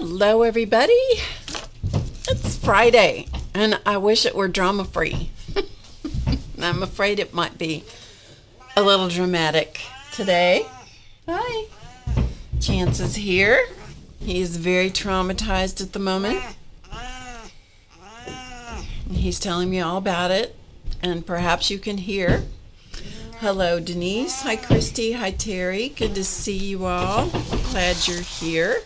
Hello, everybody. It's Friday, and I wish it were drama-free. I'm afraid it might be a little dramatic today. Hi. Chance is here. He is very traumatized at the moment. He's telling me all about it, and perhaps you can hear. Hello, Denise. Hi, Christy. Hi, Terry. Good to see you all. Glad you're here.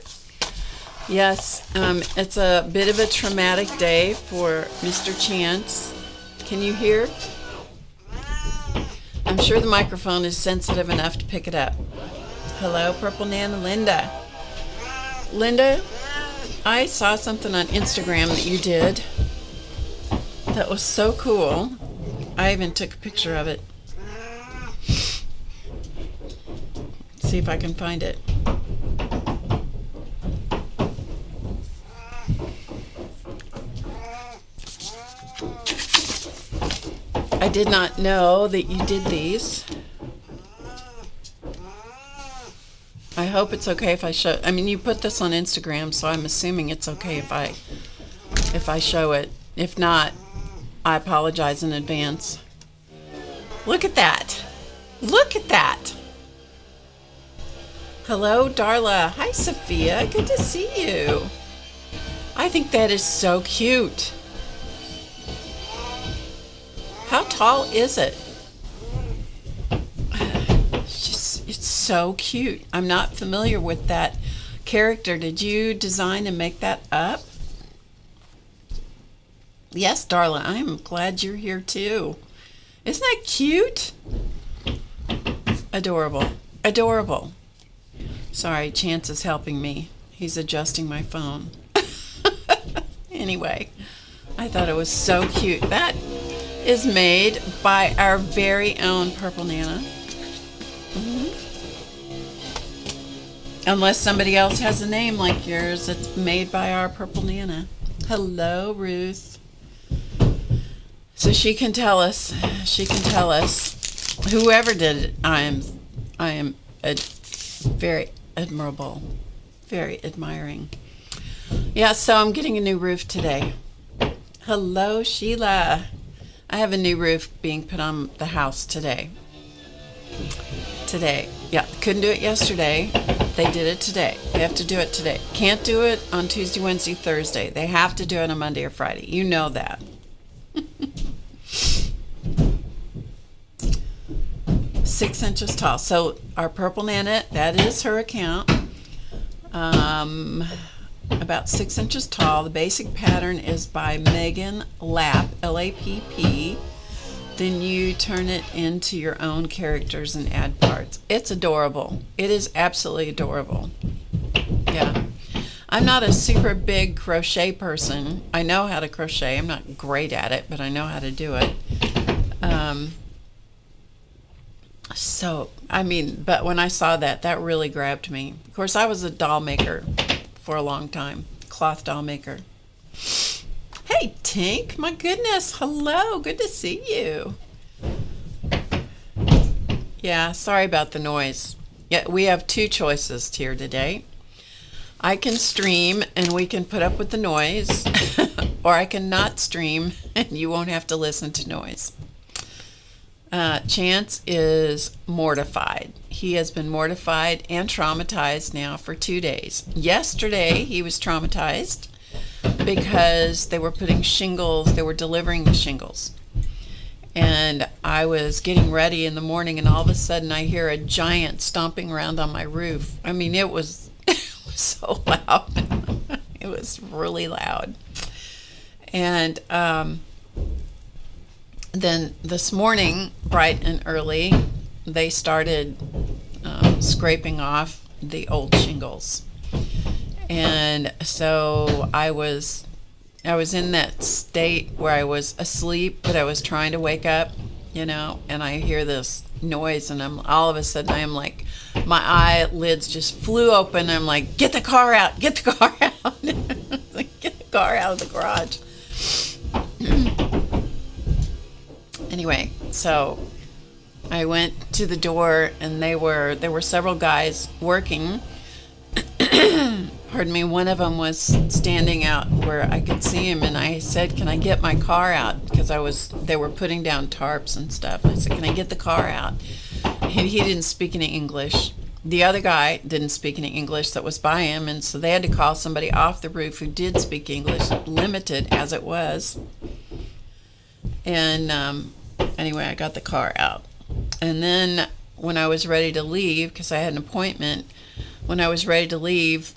Yes, it's a bit of a traumatic day for Mr. Chance. Can you hear? I'm sure the microphone is sensitive enough to pick it up. Hello, Purple Nana Linda. Linda, I saw something on Instagram that you did that was so cool. I even took a picture of it. See if I can find it. I did not know that you did these. I hope it's okay if I show. I mean, you put this on Instagram, so I'm assuming it's okay if I show it. If not, I apologize in advance. Look at that. Look at that. Hello, Darla. Hi, Sophia. Good to see you. I think that is so cute. How tall is it? It's so cute. I'm not familiar with that character. Did you design and make that up? Yes, Darla. I'm glad you're here too. Isn't that cute? Adorable. Adorable. Sorry, Chance is helping me. He's adjusting my phone. Anyway, I thought it was so cute. That is made by our very own Purple Nana. Unless somebody else has a name like yours, it's made by our Purple Nana. Hello, Ruth. So she can tell us. She can tell us. Whoever did it, I am very admirable, very admiring. Yeah, so I'm getting a new roof today. Hello, Sheila. I have a new roof being put on the house today. Yeah, couldn't do it yesterday. They did it today. They have to do it today. Can't do it on Tuesday, Wednesday, Thursday. They have to do it on Monday or Friday. You know that. 6 inches tall. So our Purple Nana, that is her account. About 6 inches tall. The basic pattern is by Megan Lapp, L-A-P-P. Then you turn it into your own characters and add parts. It's adorable. It is absolutely adorable. Yeah. I'm not a super big crochet person. I know how to crochet. I'm not great at it, but I know how to do it. But when I saw that really grabbed me. Of course, I was a doll maker for a long time. Cloth doll maker. Hey, Tink. My goodness. Hello. Good to see you. Yeah, sorry about the noise. Yeah, we have two choices here today. I can stream and we can put up with the noise, or I can not stream and you won't have to listen to noise. Chance is mortified. He has been mortified and traumatized now for 2 days. Yesterday, he was traumatized because they were putting shingles, they were delivering the shingles. And I was getting ready in the morning, and all of a sudden I hear a giant stomping around on my roof. I mean, it was so loud. It was really loud. And then this morning, bright and early, they started scraping off the old shingles. And so I was in that state where I was asleep, but I was trying to wake up, and I hear this noise, and all of a sudden I am like, my eyelids just flew open. I'm like, get the car out, get the car out. Like, get the car out of the garage. Anyway, so I went to the door, and there were several guys working pardon me, one of them was standing out where I could see him, and I said, "Can I get my car out?" Because they were putting down tarps and stuff. I said, "Can I get the car out?" He didn't speak any English. The other guy didn't speak any English that was by him, and so they had to call somebody off the roof who did speak English, limited as it was. And anyway, I got the car out. And then when I was ready to leave, because I had an appointment, when I was ready to leave,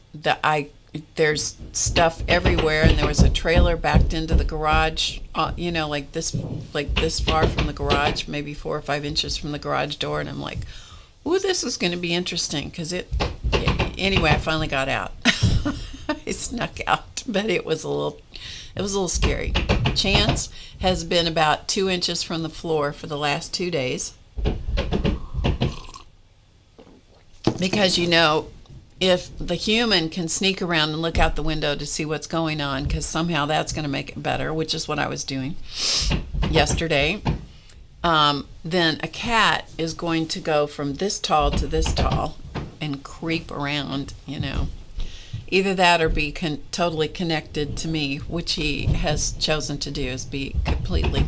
there's stuff everywhere, and there was a trailer backed into the garage, like this far from the garage, maybe 4 or 5 inches from the garage door, and I'm like, "Ooh, this is going to be interesting," because anyway, I finally got out. I snuck out, but it was a little scary. Chance has been about 2 inches from the floor for the last 2 days, because if the human can sneak around and look out the window to see what's going on, because somehow that's going to make it better, which is what I was doing yesterday, then a cat is going to go from this tall to this tall and creep around, Either that or be totally connected to me, which he has chosen to do, is be completely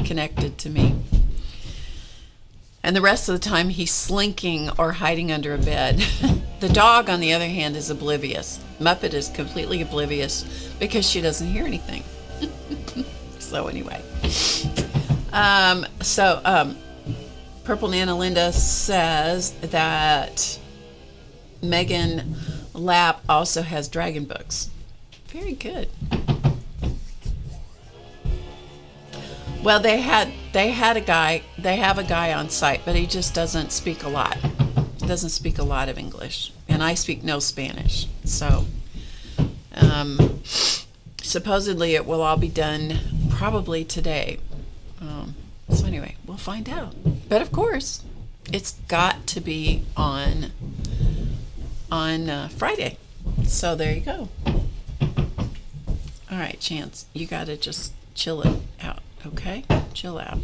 connected to me. And the rest of the time he's slinking or hiding under a bed. The dog, on the other hand, is oblivious. Muppet is completely oblivious because she doesn't hear anything. So anyway. Purple Nana Linda says that Megan Lapp also has dragon books. Very good. Well, they have a guy on site, but he just doesn't speak a lot. He doesn't speak a lot of English, and I speak no Spanish. So, supposedly it will all be done probably today. So anyway, we'll find out. But of course, it's got to be on Friday. So there you go. All right, Chance, you got to just chill it out. Okay, chill out.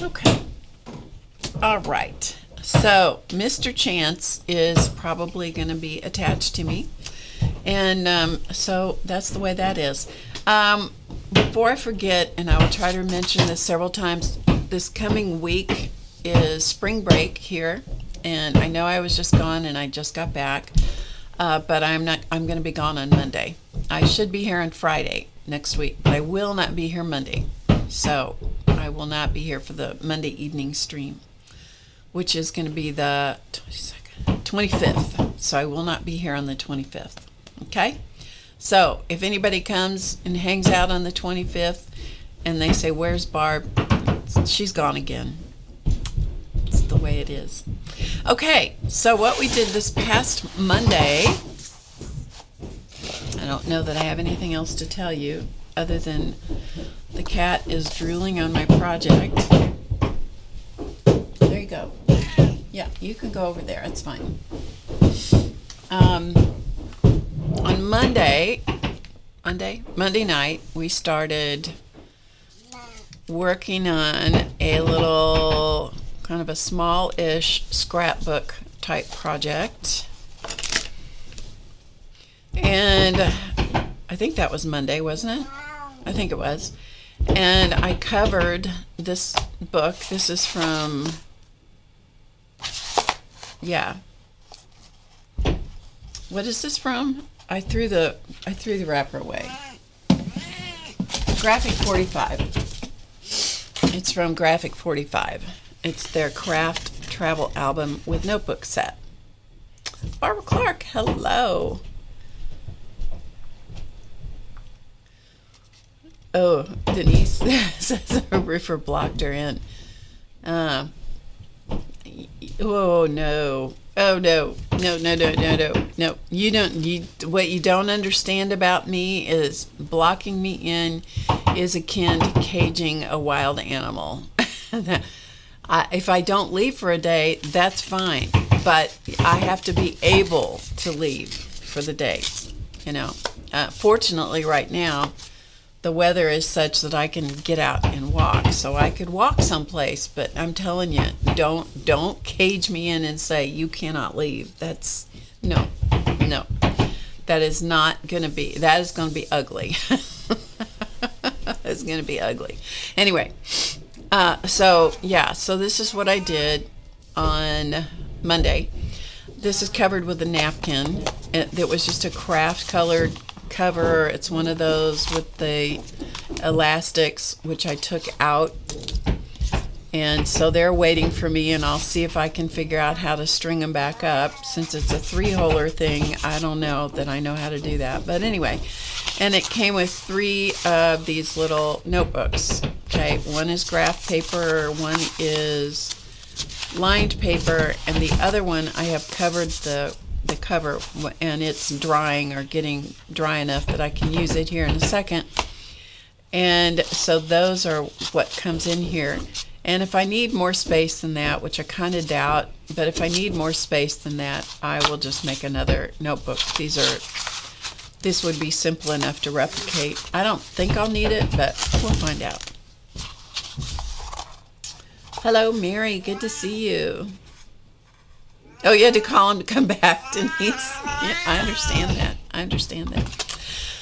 Okay. All right. So Mr. Chance is probably going to be attached to me, and so that's the way that is. Before I forget, and I will try to mention this several times, this coming week is spring break here. And I know I was just gone and I just got back, but I'm going to be gone on Monday. I should be here on Friday next week, but I will not be here Monday. So I will not be here for the Monday evening stream, which is going to be the 25th. So I will not be here on the 25th. Okay? So if anybody comes and hangs out on the 25th and they say, "Where's Barb?" She's gone again. It's the way it is. Okay, so what we did this past Monday, I don't know that I have anything else to tell you other than the cat is drooling on my project. There you go. Yeah, you can go over there. It's fine. On Monday night, we started working on a little kind of a small-ish scrapbook type project. And I think that was Monday, wasn't it? I think it was. And I covered this book. This is from, what is this from? I threw the wrapper away. Graphic 45. It's from Graphic 45. It's their craft travel album with notebook set. Barbara Clark, hello. Oh, Denise says her roofer blocked her in. Oh no. Oh no. No. What you don't understand about me is blocking me in is akin to caging a wild animal. If I don't leave for a day, that's fine. But I have to be able to leave for the day. Fortunately, right now, the weather is such that I can get out and walk. So I could walk someplace, but I'm telling you, don't cage me in and say you cannot leave. That's no. That is not going to be, that is going to be ugly. It's going to be ugly. Anyway, so this is what I did on Monday. This is covered with a napkin. It was just a craft colored cover. It's one of those with the elastics, which I took out. And so they're waiting for me, and I'll see if I can figure out how to string them back up. Since it's a 3-holer thing, I don't know that I know how to do that. But anyway, and it came with 3 of these little notebooks. Okay, one is graph paper, one is lined paper, and the other one I have covered the cover, and it's drying or getting dry enough that I can use it here in a second. And so those are what comes in here. And if I need more space than that, which I kind of doubt, but if I need more space than that, I will just make another notebook. This would be simple enough to replicate. I don't think I'll need it, but we'll find out. Hello, Mary. Good to see you. Oh, you had to call him to come back, Denise. Yeah, I understand that.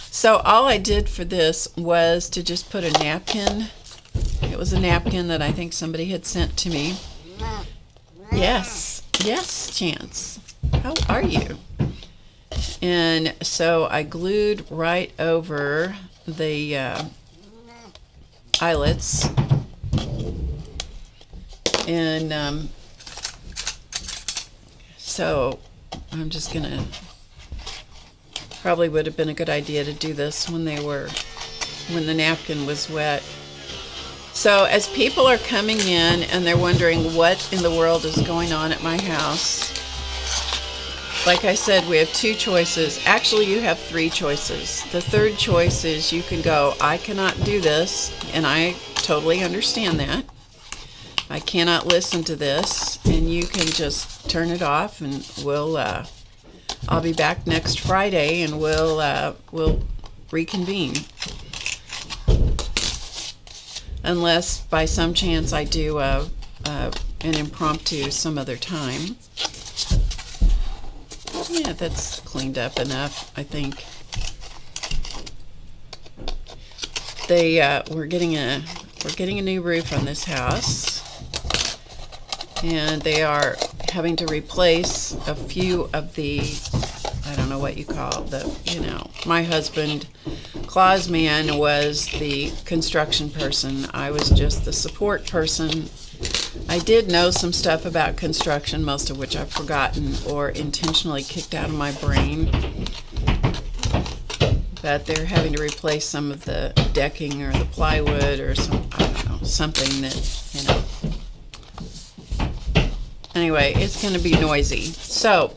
So all I did for this was to just put a napkin. It was a napkin that I think somebody had sent to me. Yes, Chance. How are you? And so I glued right over the eyelets. And so I'm just gonna, probably would have been a good idea to do this when the napkin was wet. So as people are coming in and they're wondering what in the world is going on at my house, like I said, we have 2 choices. Actually, you have 3 choices. The third choice is you can go, I cannot do this, and I totally understand that. I cannot listen to this, and you can just turn it off, and I'll be back next Friday, and we'll reconvene. Unless by some chance I do an impromptu some other time. Yeah, that's cleaned up enough, I think. We're getting a new roof on this house, and they are having to replace a few of the, I don't know what you call my husband, Claus Man, was the construction person. I was just the support person. I did know some stuff about construction, most of which I've forgotten or intentionally kicked out of my brain. But they're having to replace some of the decking or the plywood or something that, Anyway, it's going to be noisy. So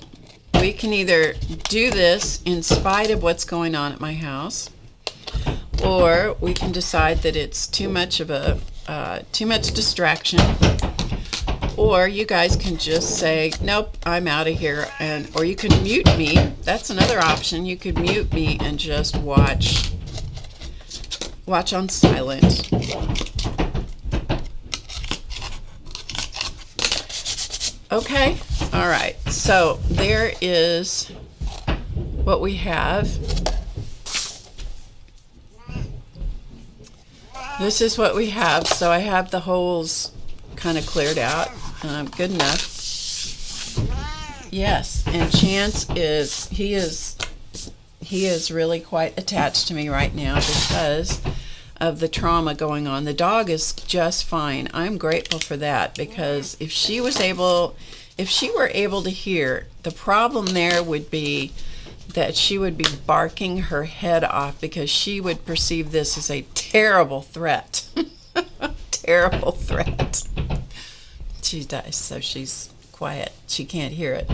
we can either do this in spite of what's going on at my house, or we can decide that it's too much distraction, or you guys can just say, nope, I'm out of here, or you can mute me. That's another option. You could mute me and just watch on silent. Okay, all right, so there is what we have. This is what we have. So I have the holes kind of cleared out. Good enough. Yes, and Chance he is really quite attached to me right now because of the trauma going on. The dog is just fine. I'm grateful for that, because if she were able to hear, the problem there would be that she would be barking her head off because she would perceive this as a terrible threat. Terrible threat. She does, so she's quiet. She can't hear it.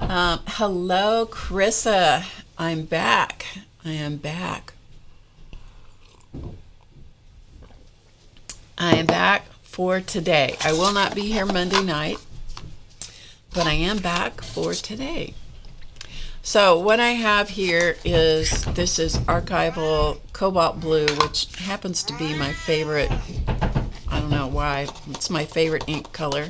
Hello, Carissa. I'm back. I am back. I am back for today. I will not be here Monday night, but I am back for today. So what I have here is, this is archival cobalt blue, which happens to be my favorite. I don't know why. It's my favorite ink color.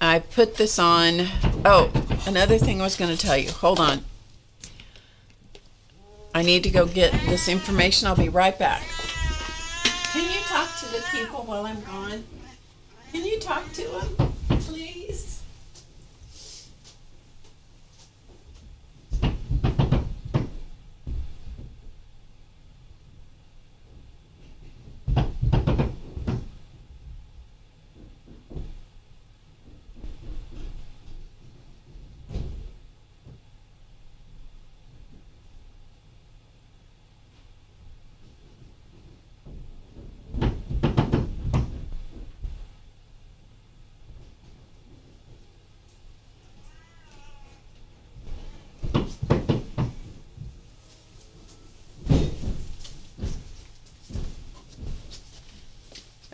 I put this on. Oh, another thing I was going to tell you. Hold on. I need to go get this information. I'll be right back. Can you talk to the people while I'm gone? Can you talk to them, please?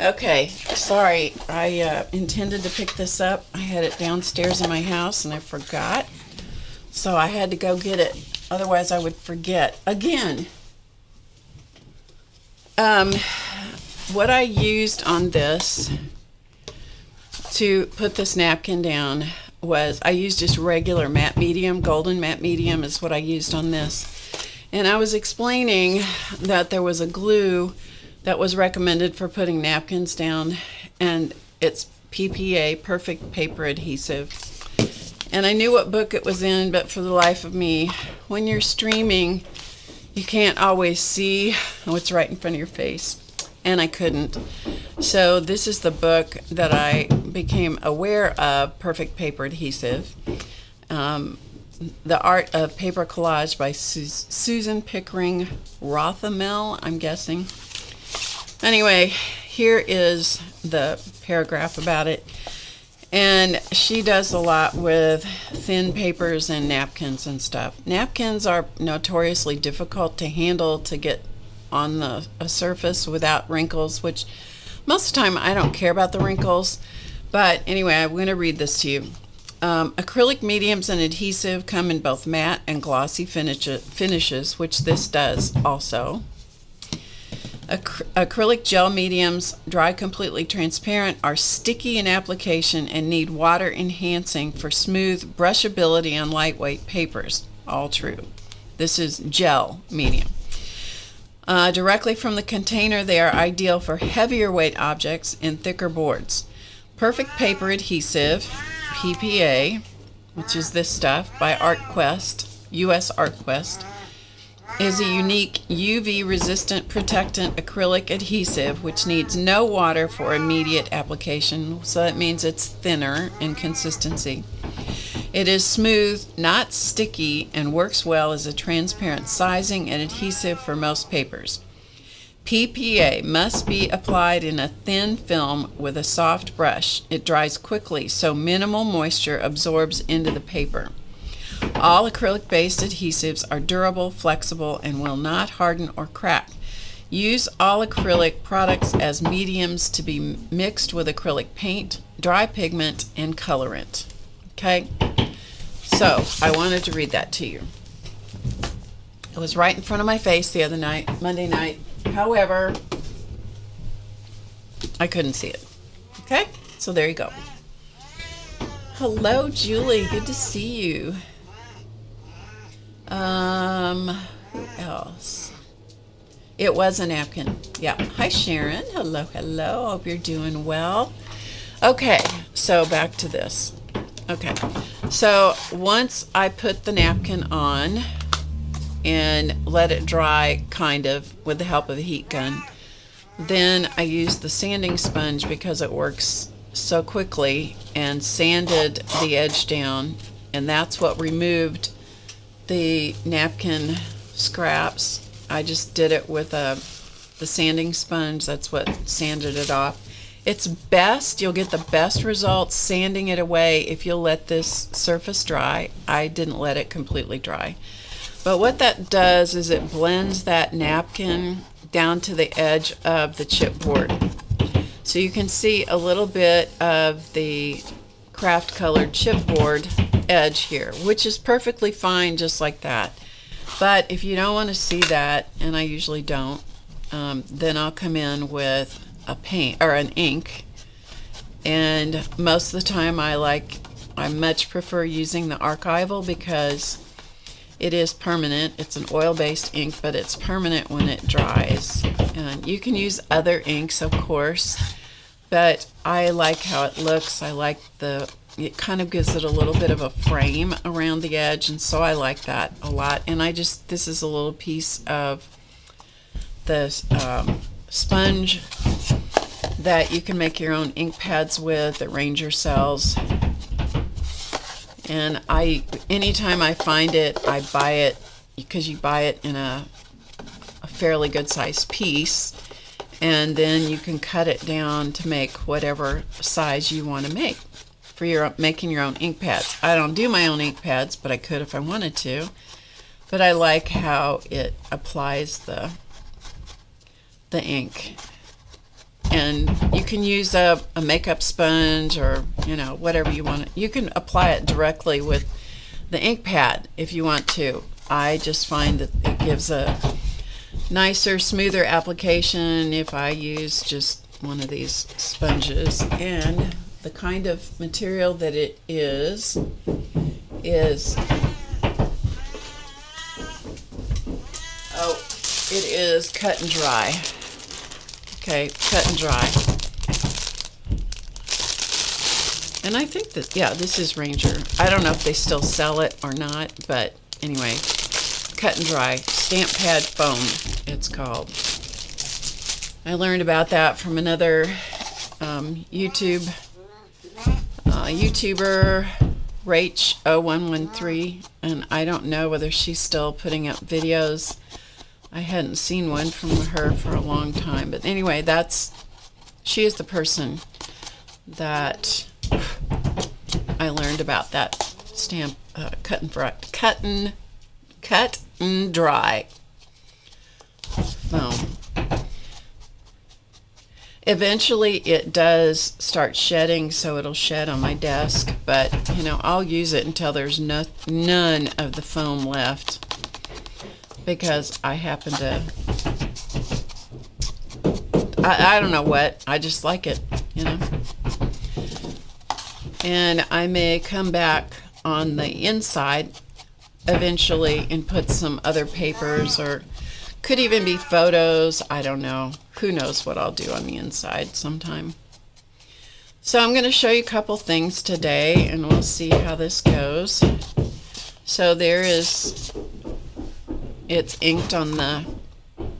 Okay, sorry, I intended to pick this up. I had it downstairs in my house and I forgot. So I had to go get it. Otherwise I would forget again. What I used on this to put this napkin down was, I used just regular matte medium. Golden matte medium is what I used on this. And I was explaining that there was a glue that was recommended for putting napkins down, and it's PPA, Perfect Paper Adhesive. And I knew what book it was in, but for the life of me, when you're streaming, you can't always see what's right in front of your face, and I couldn't. So this is the book that I became aware of, Perfect Paper Adhesive. The Art of Paper Collage by Susan Pickering Rothamel, I'm guessing. Anyway, here is the paragraph about it. And she does a lot with thin papers and napkins and stuff. Napkins are notoriously difficult to handle, to get on a surface without wrinkles, which most of the time I don't care about the wrinkles. But anyway, I'm going to read this to you. Acrylic mediums and adhesive come in both matte and glossy finishes, which this does also. Acrylic gel mediums, dry completely transparent, are sticky in application and need water enhancing for smooth brushability on lightweight papers. All true. This is gel medium. Directly from the container, they are ideal for heavier weight objects and thicker boards. Perfect Paper Adhesive, PPA, which is this stuff by ArtQuest, US ArtQuest, is a unique UV-resistant protectant acrylic adhesive which needs no water for immediate application, so that means it's thinner in consistency. It is smooth, not sticky, and works well as a transparent sizing and adhesive for most papers. PPA must be applied in a thin film with a soft brush. It dries quickly, so minimal moisture absorbs into the paper. All acrylic-based adhesives are durable, flexible, and will not harden or crack. Use all acrylic products as mediums to be mixed with acrylic paint, dry pigment, and colorant. Okay? So, I wanted to read that to you. It was right in front of my face the other night, Monday night. However, I couldn't see it. Okay? So there you go. Hello, Julie. Good to see you. Who else? It was a napkin. Yeah. Hi, Sharon. Hello, hello. Hope you're doing well. Okay, so back to this. Okay, so once I put the napkin on and let it dry, kind of, with the help of a heat gun, then I used the sanding sponge because it works so quickly, and sanded the edge down, and that's what removed the napkin scraps. I just did it with the sanding sponge. That's what sanded it off. It's best, you'll get the best results sanding it away if you'll let this surface dry. I didn't let it completely dry. But what that does is it blends that napkin down to the edge of the chipboard. So you can see a little bit of the craft colored chipboard edge here, which is perfectly fine just like that. But if you don't want to see that, and I usually don't, then I'll come in with a paint or an ink. And most of the time I much prefer using the archival because it is permanent. It's an oil-based ink, but it's permanent when it dries. And you can use other inks, of course, but I like how it looks. I like it kind of gives it a little bit of a frame around the edge, and so I like that a lot. And this is a little piece of the sponge that you can make your own ink pads with that Ranger sells. And anytime I find it, I buy it, because you buy it in a fairly good sized piece, and then you can cut it down to make whatever size you want to make for making your own ink pads. I don't do my own ink pads, but I could if I wanted to. But I like how it applies the ink. And you can use a makeup sponge or whatever you want. You can apply it directly with the ink pad if you want to. I just find that it gives a nicer, smoother application if I use just one of these sponges. And the kind of material that it is it is cut and dry. Okay, cut and dry. And I think that, yeah, this is Ranger. I don't know if they still sell it or not, but anyway, cut and dry. Stamp pad foam, it's called. I learned about that from another YouTuber, Rach0113, and I don't know whether she's still putting up videos. I hadn't seen one from her for a long time, but anyway, she is the person that I learned about that stamp cut and dry foam. Eventually it does start shedding, so it'll shed on my desk, but I'll use it until there's none of the foam left, because I happen to I don't know what, I just like it, and I may come back on the inside eventually and put some other papers, or could even be photos. I don't know. Who knows what I'll do on the inside sometime. So I'm going to show you a couple things today, and we'll see how this goes. So it's inked on the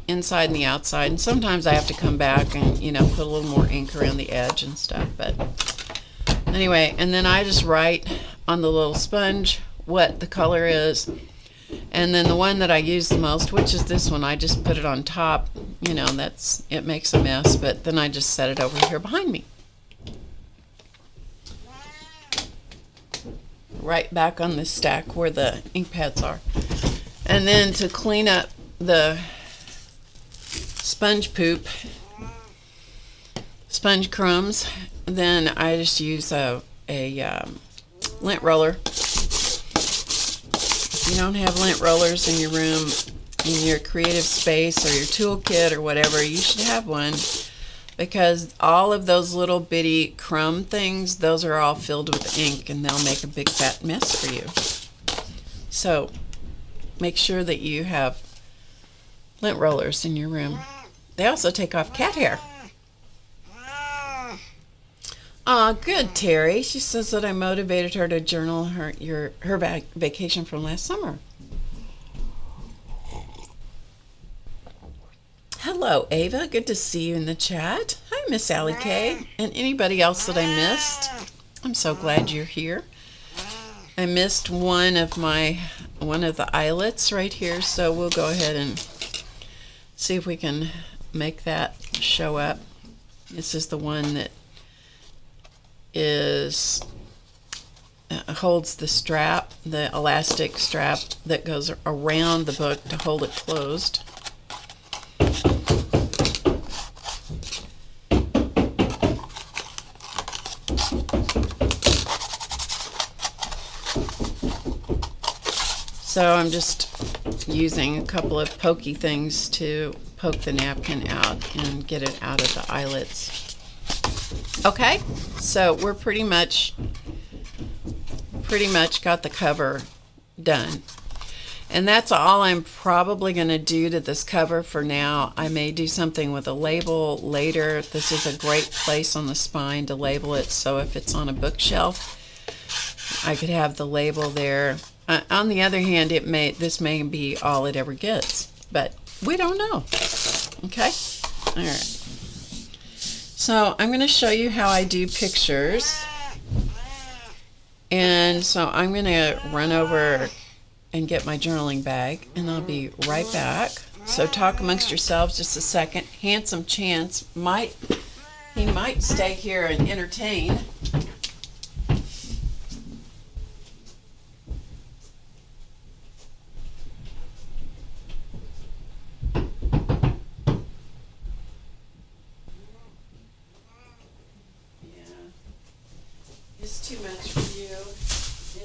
inside and the outside, and sometimes I have to come back and put a little more ink around the edge and stuff, but anyway, and then I just write on the little sponge what the color is. And then the one that I use the most, which is this one, I just put it on top. It makes a mess, but then I just set it over here behind me. Right back on the stack where the ink pads are. And then to clean up the sponge crumbs, then I just use a lint roller. If you don't have lint rollers in your room, in your creative space or your toolkit or whatever, you should have one, because all of those little bitty crumb things, those are all filled with ink, and they'll make a big fat mess for you. So make sure that you have lint rollers in your room. They also take off cat hair. Aw, good, Terry. She says that I motivated her to journal her vacation from last summer. Hello, Ava. Good to see you in the chat. Hi, Miss Allie Kay. And anybody else that I missed, I'm so glad you're here. I missed one of the eyelets right here, so we'll go ahead and see if we can make that show up. This is the one that holds the strap, the elastic strap that goes around the book to hold it closed. So I'm just using a couple of pokey things to poke the napkin out and get it out of the eyelets. Okay, so we're pretty much got the cover done. And that's all I'm probably going to do to this cover for now. I may do something with a label later. This is a great place on the spine to label it, so if it's on a bookshelf, I could have the label there. On the other hand, this may be all it ever gets, but we don't know. Okay? All right. So I'm going to show you how I do pictures. And so I'm going to run over and get my journaling bag, and I'll be right back. So talk amongst yourselves just a second. Handsome Chance might stay here and entertain. It's too much for you,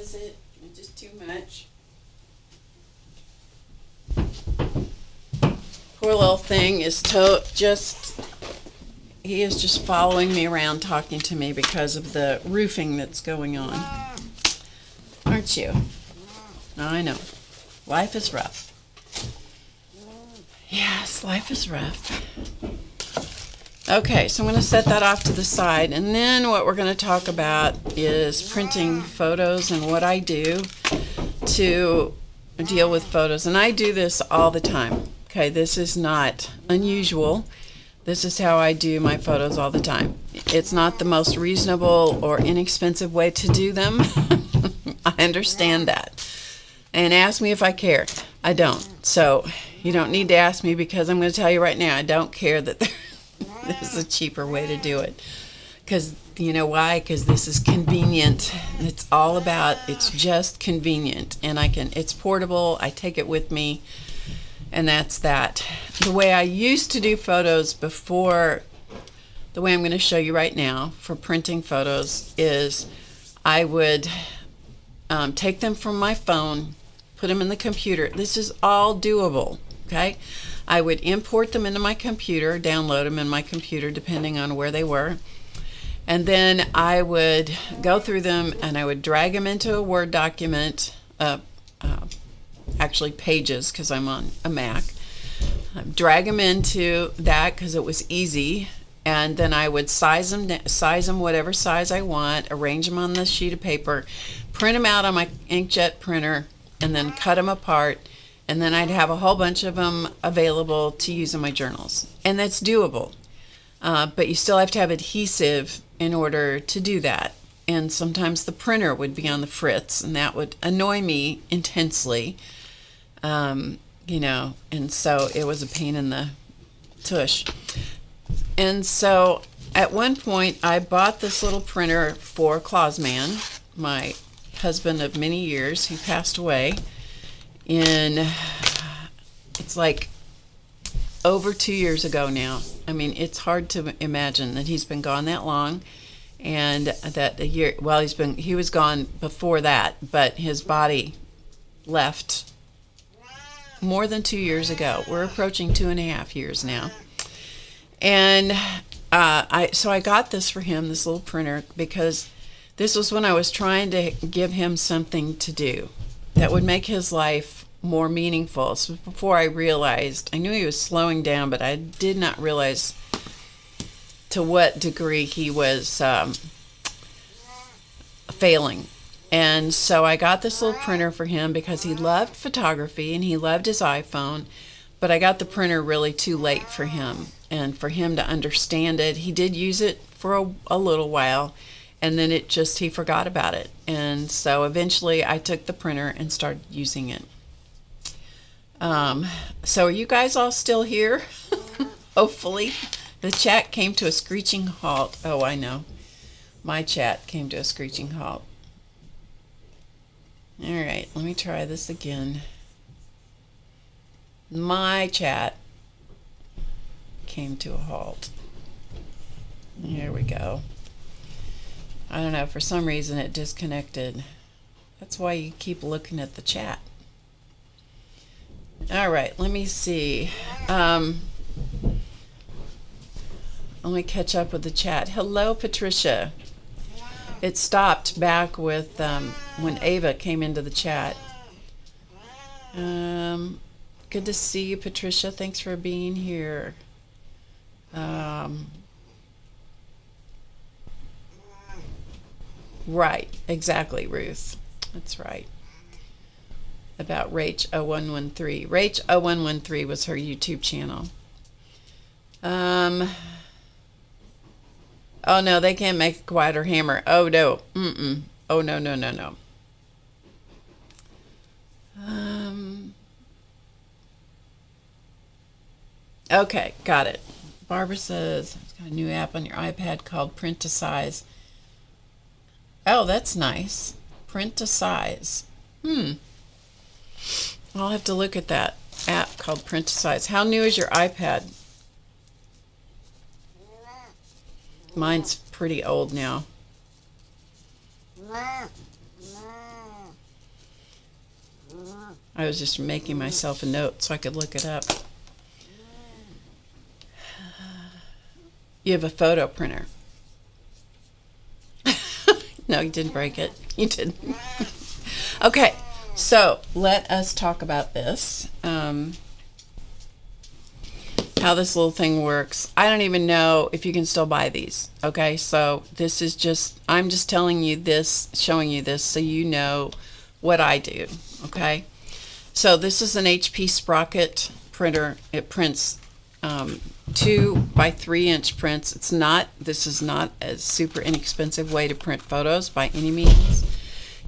is it? Just too much? Poor little thing is he is just following me around talking to me because of the roofing that's going on. Aren't you? I know. Life is rough. Yes, life is rough. Okay, so I'm going to set that off to the side, and then what we're going to talk about is printing photos and what I do to deal with photos. And I do this all the time. Okay, this is not unusual. This is how I do my photos all the time. It's not the most reasonable or inexpensive way to do them. I understand that. And ask me if I care. I don't. So you don't need to ask me, because I'm going to tell you right now, I don't care that there's a cheaper way to do it. Because you know why? Because this is convenient. It's just convenient. And it's portable. I take it with me. And that's that. The way I used to do photos before, the way I'm going to show you right now for printing photos, is I would take them from my phone, put them in the computer. This is all doable, okay? I would import them into my computer, download them in my computer, depending on where they were. And then I would go through them and I would drag them into a Word document, actually pages, because I'm on a Mac. Drag them into that because it was easy, and then I would size them whatever size I want, arrange them on the sheet of paper, print them out on my inkjet printer, and then cut them apart, and then I'd have a whole bunch of them available to use in my journals. And that's doable, but you still have to have adhesive in order to do that. And sometimes the printer would be on the fritz, and that would annoy me intensely. And so it was a pain in the tush. And so at one point I bought this little printer for Clausman, my husband of many years. He passed away it's like over 2 years ago now. I mean, it's hard to imagine that he's been gone that long, and that a year, well, he was gone before that, but his body left more than 2 years ago. We're approaching 2.5 years now. And so I got this for him, this little printer, because this was when I was trying to give him something to do that would make his life more meaningful. So before I realized, I knew he was slowing down, but I did not realize to what degree he was failing. And so I got this little printer for him because he loved photography and he loved his iPhone, but I got the printer really too late for him and for him to understand it. He did use it for a little while, and then he forgot about it. And so eventually I took the printer and started using it. So are you guys all still here? Hopefully. The chat came to a screeching halt. Oh, I know. My chat came to a screeching halt. All right, let me try this again. My chat came to a halt. Here we go. I don't know, for some reason it disconnected. That's why you keep looking at the chat. All right, let me see. Let me catch up with the chat. Hello, Patricia. It stopped back with when Ava came into the chat. Good to see you, Patricia. Thanks for being here. Right, exactly, Ruth. That's right. About Rach 0113. Rach 0113 was her YouTube channel. Oh no, they can't make a quieter hammer. Oh no. Oh no, no, no, no. Okay, got it. Barbara says, it's got a new app on your iPad called Print to Size. Oh, that's nice. Print to Size. I'll have to look at that app called Print to Size. How new is your iPad? Mine's pretty old now. I was just making myself a note so I could look it up. You have a photo printer. No, you didn't break it. You didn't. Okay, so let us talk about this. How this little thing works. I don't even know if you can still buy these. Okay, so this is just, I'm just telling you this, showing you this so you know what I do. Okay, so this is an HP Sprocket printer. It prints 2 by 3 inch prints. This is not a super inexpensive way to print photos by any means.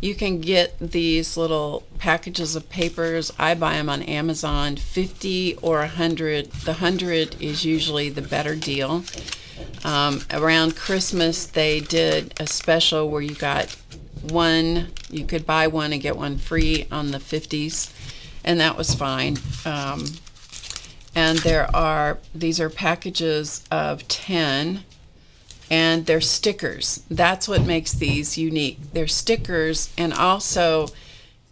You can get these little packages of papers. I buy them on Amazon, 50 or 100. The 100 is usually the better deal. Around Christmas, they did a special where you got one, you could buy one and get one free on the 50s, and that was fine. And these are packages of 10. And they're stickers. That's what makes these unique. They're stickers, and also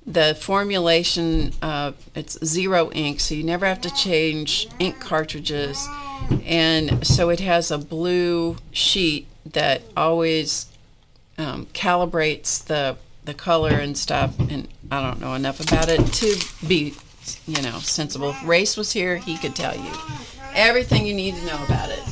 the formulation, it's 0 ink, so you never have to change ink cartridges. And so it has a blue sheet that always calibrates the color and stuff. And I don't know enough about it to be, sensible. If Race was here, he could tell you everything you need to know about it.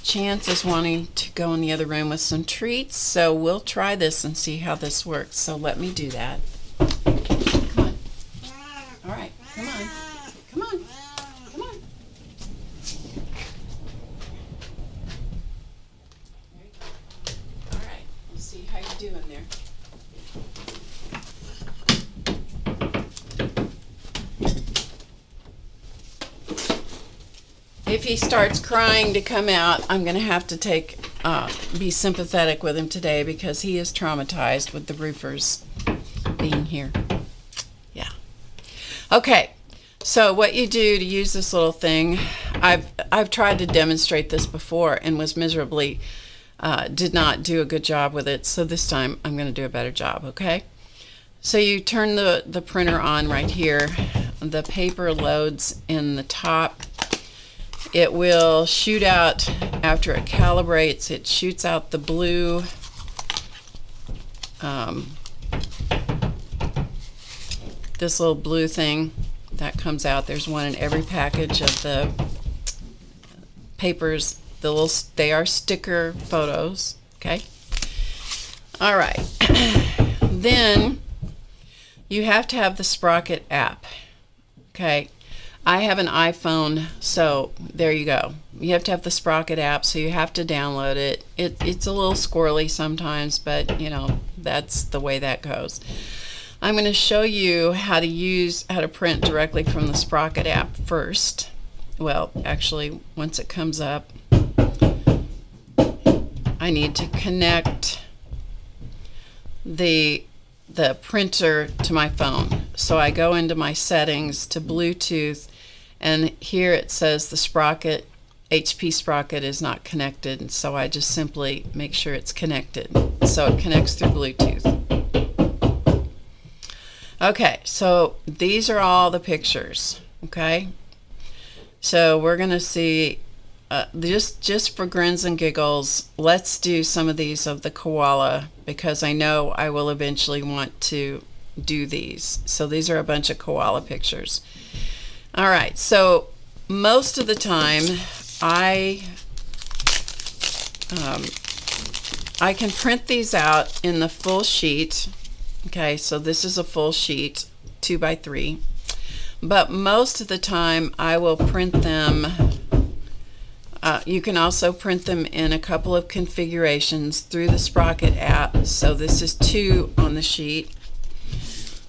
Chance is wanting to go in the other room with some treats, so we'll try this and see how this works. So let me do that. Come on. All right, come on. Come on. Come on. There you go. All right, we'll see how you're doing there. If he starts crying to come out, I'm going to have to be sympathetic with him today because he is traumatized with the roofers being here. Yeah. Okay. So what you do to use this little thing, I've tried to demonstrate this before and was miserably, did not do a good job with it. So this time I'm going to do a better job. Okay. So you turn the printer on right here. The paper loads in the top. It will shoot out after it calibrates. It shoots out the blue this little blue thing that comes out. There's one in every package of the papers. They are sticker photos. Okay. All right. Then you have to have the Sprocket app. Okay. I have an iPhone, so there you go. You have to have the Sprocket app, so you have to download it. It's a little squirrely sometimes, but that's the way that goes. I'm going to show you how to print directly from the Sprocket app first. Well, actually, once it comes up, I need to connect the printer to my phone. So I go into my settings to Bluetooth, and here it says the Sprocket, HP Sprocket is not connected, and so I just simply make sure it's connected. So it connects through Bluetooth. Okay, so these are all the pictures. Okay, so we're gonna see just for grins and giggles, let's do some of these of the koala, because I know I will eventually want to do these. So these are a bunch of koala pictures. All right, so most of the time I can print these out in the full sheet. Okay, so this is a full sheet, 2x3. But most of the time I will print them. You can also print them in a couple of configurations through the Sprocket app. So this is 2 on the sheet.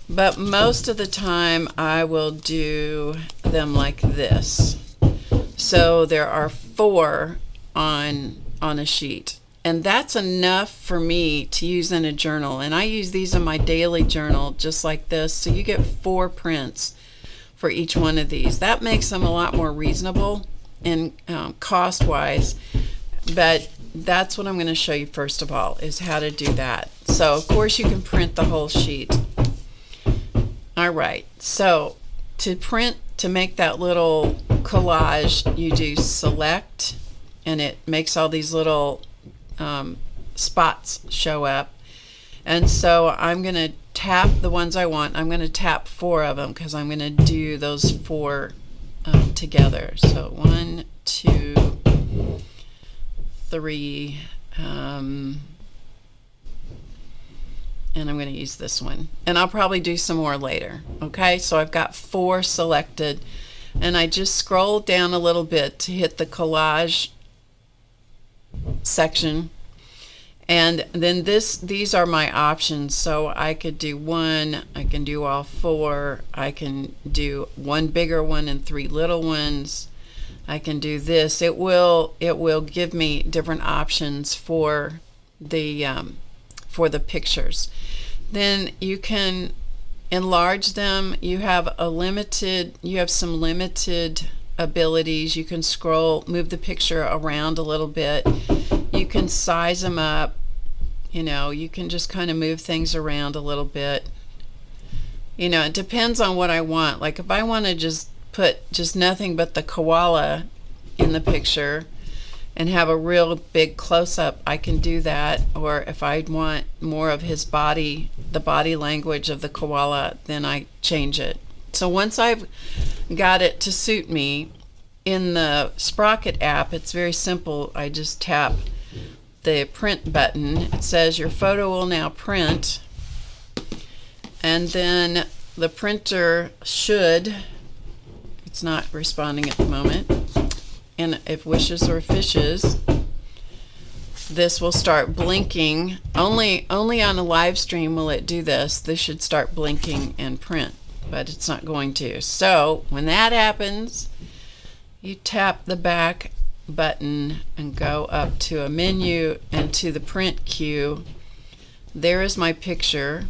But most of the time I will do them like this. So there are 4 on a sheet. And that's enough for me to use in a journal. And I use these in my daily journal just like this. So you get 4 prints for each one of these. That makes them a lot more reasonable and cost-wise. But that's what I'm going to show you first of all, is how to do that. So of course you can print the whole sheet. All right, so to make that little collage, you do select, and it makes all these little spots show up. And so I'm going to tap the ones I want. I'm going to tap 4 of them because I'm going to do those 4 together. So 1, 2, 3, and I'm going to use this one. And I'll probably do some more later. Okay, so I've got 4 selected, and I just scroll down a little bit to hit the collage section. And then these are my options. So I could do 1, I can do all 4, I can do 1 bigger one and 3 little ones. I can do this. It will give me different options for the pictures. Then you can enlarge them. You have some limited abilities. You can scroll, move the picture around a little bit. You can size them up. You can just kind of move things around a little bit. It depends on what I want. Like if I want to just put just nothing but the koala in the picture and have a real big close-up, I can do that. Or if I want more of his body, the body language of the koala, then I change it. So once I've got it to suit me, in the Sprocket app, it's very simple. I just tap the print button. It says your photo will now print, and then the printer should, it's not responding at the moment, and if wishes or fishes, this will start blinking. Only on a live stream will it do this. This should start blinking and print, but it's not going to. So when that happens, you tap the back button and go up to a menu and to the print queue. There is my picture,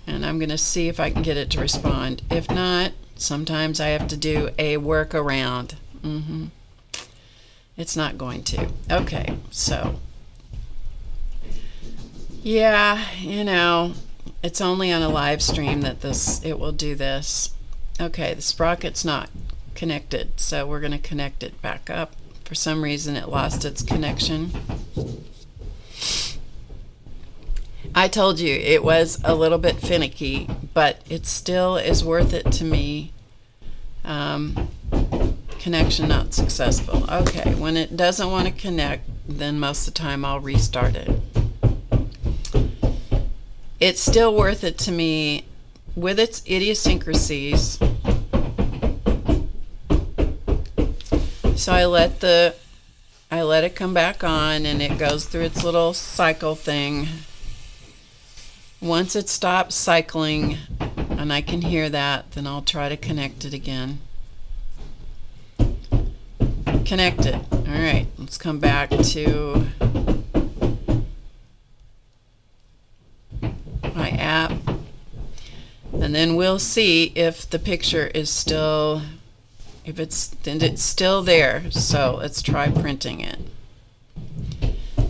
and I'm going to see if I can get it to respond. If not, sometimes I have to do a workaround. It's not going to. Okay, so yeah, it's only on a live stream that it will do this. Okay, the sprocket's not connected, so we're going to connect it back up. For some reason it lost its connection. I told you it was a little bit finicky, but it still is worth it to me. Connection not successful. Okay, when it doesn't want to connect, then most of the time I'll restart it. It's still worth it to me with its idiosyncrasies. So I let it come back on, and it goes through its little cycle thing. Once it stops cycling and I can hear that, then I'll try to connect it again. Connect it. All right, let's come back to my app, and then we'll see if the picture is still, if it's still there. So let's try printing it.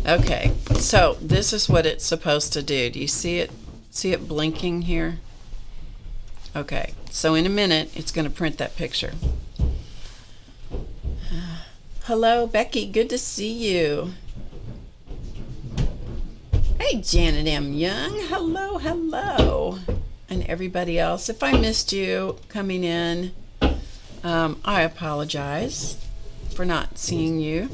Okay, so this is what it's supposed to do. Do you see it? See it blinking here? Okay, so in a minute it's going to print that picture. Hello, Becky. Good to see you. Hey, Janet M. Young. Hello, hello. And everybody else. If I missed you coming in, I apologize for not seeing you.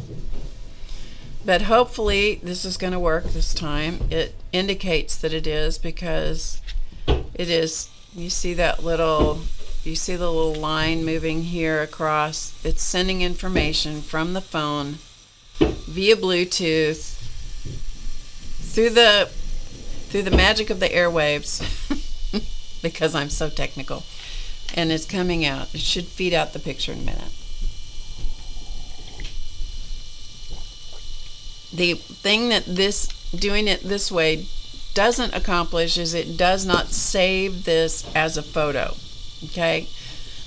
But hopefully this is going to work this time. It indicates that it is, because it is. You see that little, you see the little line moving here across. It's sending information from the phone via Bluetooth through the magic of the airwaves because I'm so technical, and it's coming out. It should feed out the picture in a minute. The thing that doing it this way doesn't accomplish is it does not save this as a photo. Okay,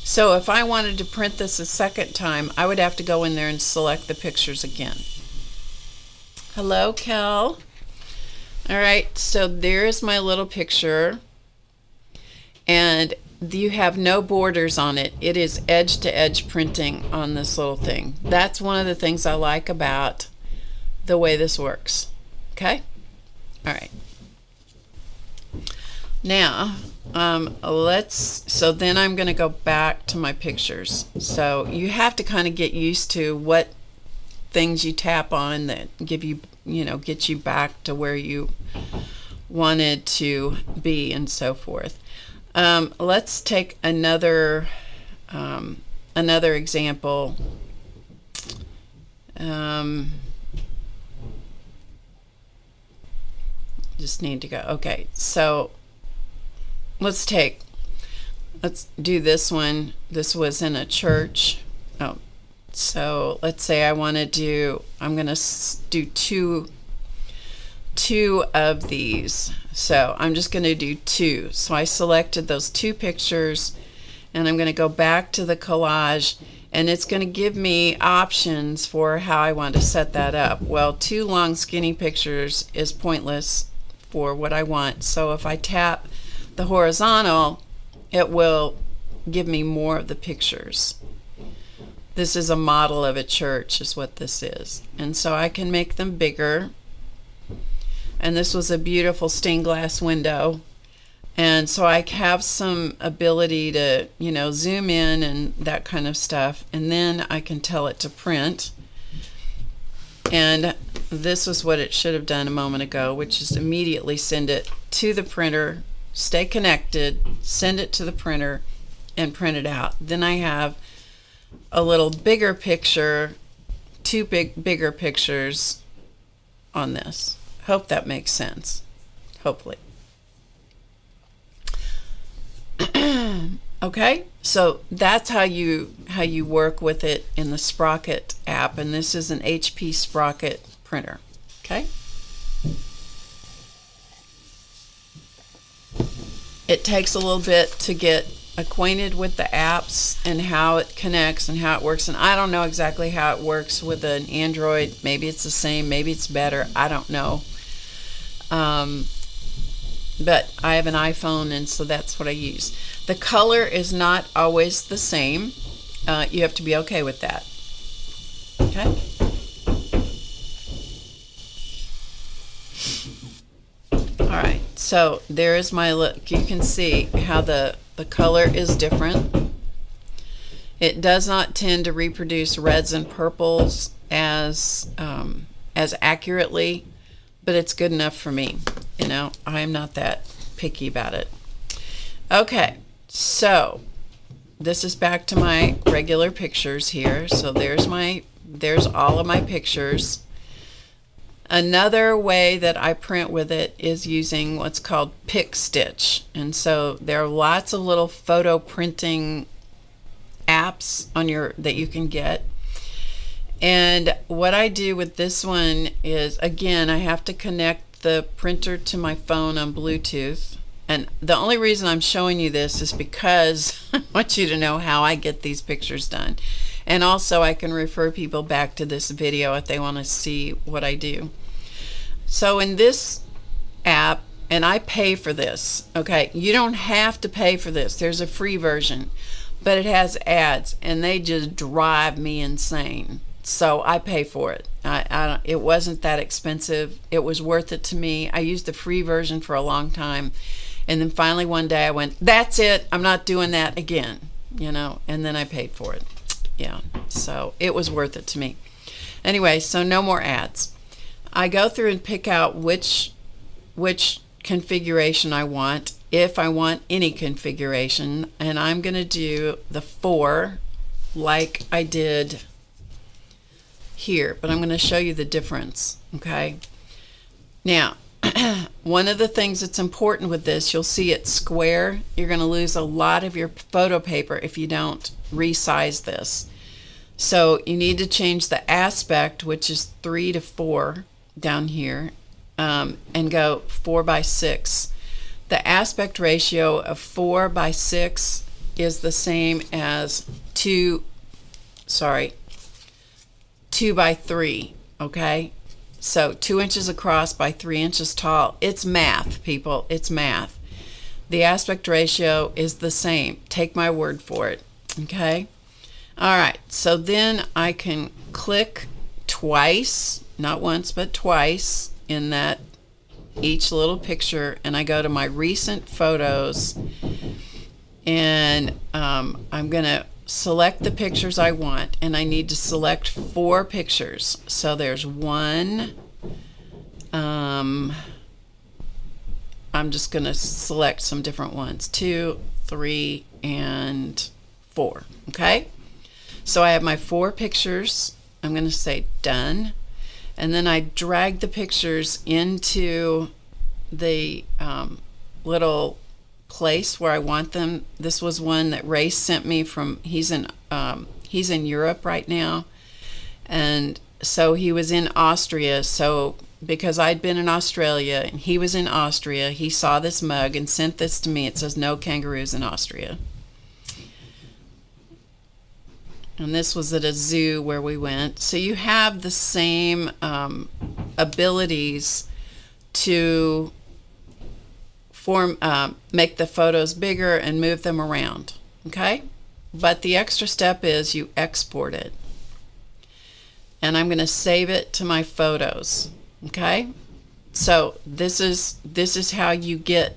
so if I wanted to print this a second time, I would have to go in there and select the pictures again. Hello, Kel. All right, so there's my little picture, and you have no borders on it. It is edge to edge printing on this little thing. That's one of the things I like about the way this works. Okay, all right. Now so then I'm going to go back to my pictures. So you have to kind of get used to what things you tap on that give you, get you back to where you wanted to be and so forth. Let's take another example. Just need to go. Okay, so let's do this one. This was in a church. Oh, so let's say I'm going to do two of these. So I'm just going to do two. So I selected those two pictures, and I'm going to go back to the collage, and it's going to give me options for how I want to set that up. Well, two long skinny pictures is pointless for what I want. So if I tap the horizontal, it will give me more of the pictures. This is a model of a church is what this is. And so I can make them bigger. And this was a beautiful stained glass window. And so I have some ability to, zoom in and that kind of stuff. And then I can tell it to print. And this was what it should have done a moment ago, which is immediately send it to the printer, stay connected, send it to the printer, and print it out. Then I have a little bigger picture, two bigger pictures on this. Hope that makes sense. Hopefully. Okay, so that's how you work with it in the Sprocket app, and this is an HP Sprocket printer. Okay, it takes a little bit to get acquainted with the apps and how it connects and how it works, and I don't know exactly how it works with an Android. Maybe it's the same, maybe it's better, I don't know. But I have an iPhone, and so that's what I use. The color is not always the same. You have to be okay with that. Okay? All right, so there is my look. You can see how the color is different. It does not tend to reproduce reds and purples as accurately, but it's good enough for me. I am not that picky about it. Okay, so this is back to my regular pictures here. So there's all of my pictures. Another way that I print with it is using what's called Pick Stitch. And so there are lots of little photo printing apps that you can get. And what I do with this one is, again, I have to connect the printer to my phone on Bluetooth. And the only reason I'm showing you this is because I want you to know how I get these pictures done. And also I can refer people back to this video if they want to see what I do. So in this app, and I pay for this. Okay, you don't have to pay for this. There's a free version, but it has ads, and they just drive me insane. So I pay for it. It wasn't that expensive. It was worth it to me. I used the free version for a long time, and then finally one day I went, that's it. I'm not doing that again. And then I paid for it. Yeah, so it was worth it to me. Anyway, so no more ads. I go through and pick out which configuration I want, if I want any configuration, and I'm going to do the 4 like I did here, but I'm going to show you the difference. Okay, now one of the things that's important with this, you'll see it's square. You're going to lose a lot of your photo paper if you don't resize this. So you need to change the aspect, which is 3 to 4 down here, and go 4 by 6. The aspect ratio of 4 by 6 is the same as 2 by 3. Okay, so 2 inches across by 3 inches tall. It's math, people. It's math. The aspect ratio is the same. Take my word for it. Okay. All right. So then I can click twice, not once, but twice in that each little picture, and I go to my recent photos, and I'm going to select the pictures I want, and I need to select 4 pictures. So there's 1. I'm just going to select some different ones. 2, 3, and 4. Okay, so I have my 4 pictures. I'm going to say done, and then I drag the pictures into the little place where I want them. This was one that Ray sent me from, he's in Europe right now, and so he was in Austria. So because I'd been in Australia and he was in Austria, he saw this mug and sent this to me. It says no kangaroos in Austria, and this was at a zoo where we went. So you have the same abilities to make the photos bigger and move them around. Okay, but the extra step is you export it, and I'm going to save it to my photos. Okay, so this is how you get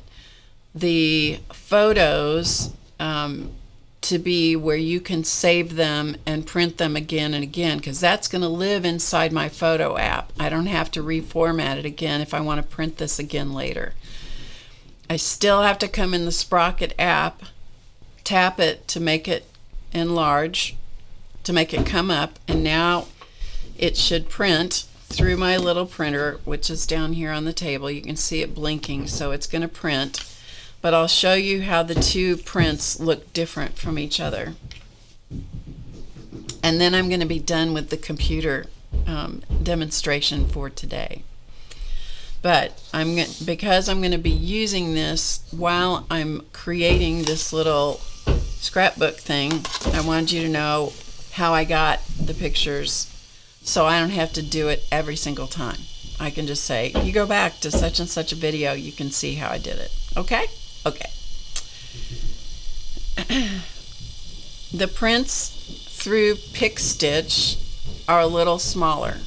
the photos to be where you can save them and print them again and again, because that's going to live inside my photo app. I don't have to reformat it again if I want to print this again later. I still have to come in the Sprocket app, tap it to make it enlarge, to make it come up, and now it should print through my little printer, which is down here on the table. You can see it blinking, so it's going to print. But I'll show you how the 2 prints look different from each other. And then I'm going to be done with the computer demonstration for today. But because I'm going to be using this while I'm creating this little scrapbook thing, I wanted you to know how I got the pictures, so I don't have to do it every single time. I can just say, you go back to such and such a video, you can see how I did it. Okay? Okay. The prints through Pick Stitch are a little smaller.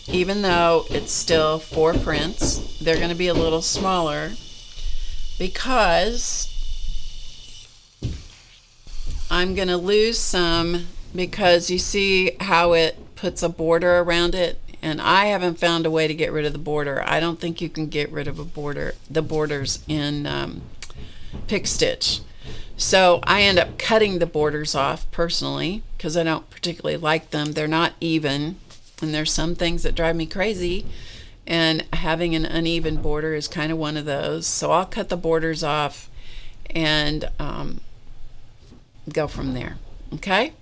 Even though it's still 4 prints, they're going to be a little smaller because I'm going to lose some, because you see how it puts a border around it, and I haven't found a way to get rid of the border. I don't think you can get rid of the borders in Pick Stitch. So I end up cutting the borders off personally because I don't particularly like them. They're not even, and there's some things that drive me crazy, and having an uneven border is kind of one of those. So I'll cut the borders off and go from there. Okay?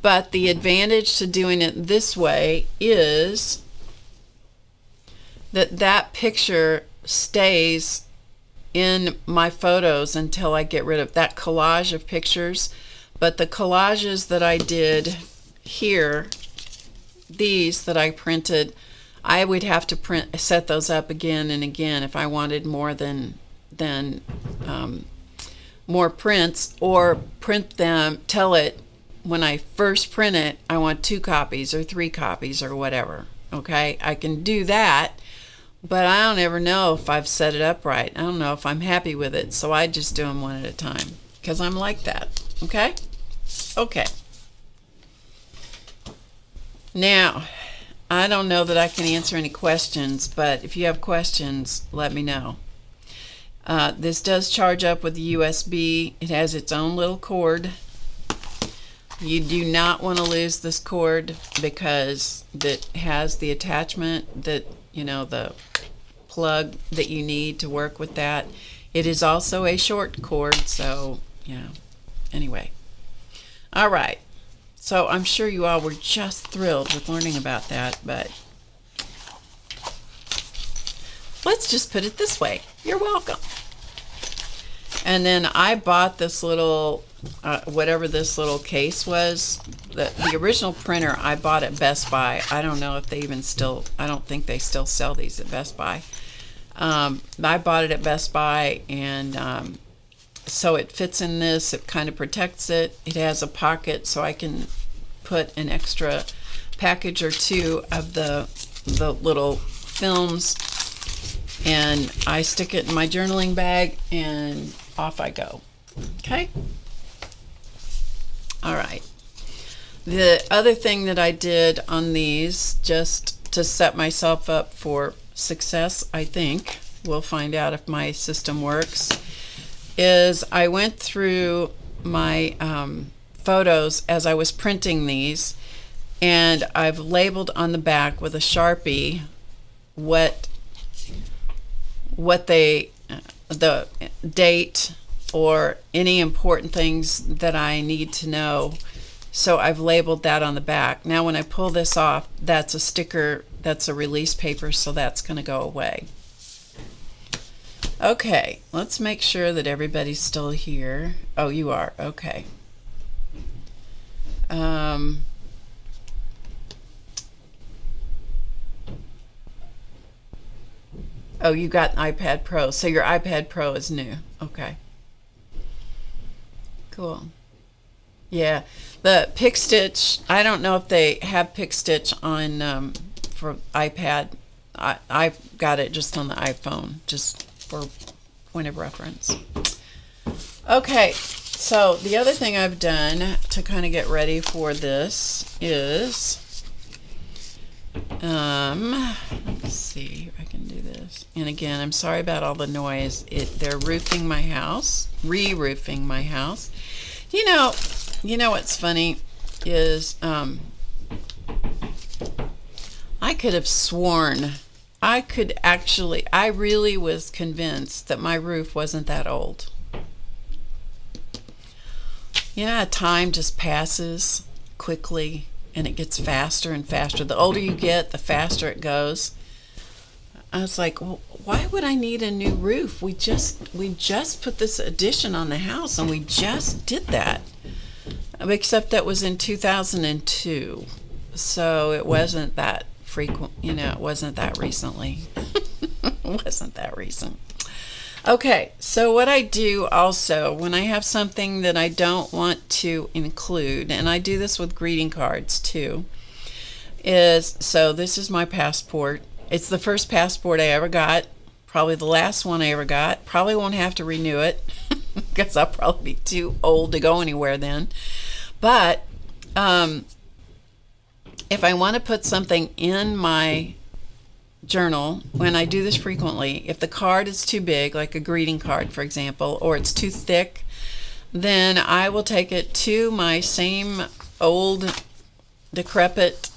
But the advantage to doing it this way is that picture stays in my photos until I get rid of that collage of pictures. But the collages that I did here, these that I printed, I would have to set those up again and again if I wanted more than more prints, or print them, tell it when I first print it, I want 2 copies or 3 copies or whatever. Okay, I can do that, but I don't ever know if I've set it up right. I don't know if I'm happy with it, so I just do them one at a time because I'm like that. Okay? Okay. Now, I don't know that I can answer any questions, but if you have questions, let me know. This does charge up with the USB. It has its own little cord. You do not want to lose this cord because it has the attachment that, the plug that you need to work with that. It is also a short cord, so, anyway. All right. So I'm sure you all were just thrilled with learning about that, but let's just put it this way. You're welcome. And then I bought this little, whatever this little case was. The original printer I bought at Best Buy. I don't know if they even still, I don't think they still sell these at Best Buy. I bought it at Best Buy, and so it fits in this. It kind of protects it. It has a pocket so I can put an extra package or 2 of the little films, and I stick it in my journaling bag and off I go. Okay? All right. The other thing that I did on these, just to set myself up for success, I think, we'll find out if my system works, is I went through my photos as I was printing these, and I've labeled on the back with a Sharpie what the date or any important things that I need to know. So I've labeled that on the back. Now when I pull this off, that's a sticker, that's a release paper, so that's going to go away. Okay, let's make sure that everybody's still here. Oh, you are. Okay. Oh, you got an iPad Pro, so your iPad Pro is new. Okay. Cool. Yeah, the Pick Stitch, I don't know if they have Pick Stitch on for iPad. I've got it just on the iPhone, just for point of reference. Okay, so the other thing I've done to kind of get ready for this is, let's see if I can do this. And again, I'm sorry about all the noise. They're roofing my house, re-roofing my house. You know what's funny is I could have sworn I really was convinced that my roof wasn't that old. Time just passes quickly and it gets faster and faster. The older you get, the faster it goes. I was like, well, why would I need a new roof? We just put this addition on the house, and we just did that. Except that was in 2002, so it wasn't that frequent. It wasn't that recently. It wasn't that recent. Okay, so what I do also when I have something that I don't want to include, and I do this with greeting cards too, is, so this is my passport. It's the first passport I ever got, probably the last one I ever got. Probably won't have to renew it because I'll probably be too old to go anywhere then. But if I want to put something in my journal, when I do this frequently, if the card is too big, like a greeting card for example, or it's too thick, then I will take it to my same old decrepit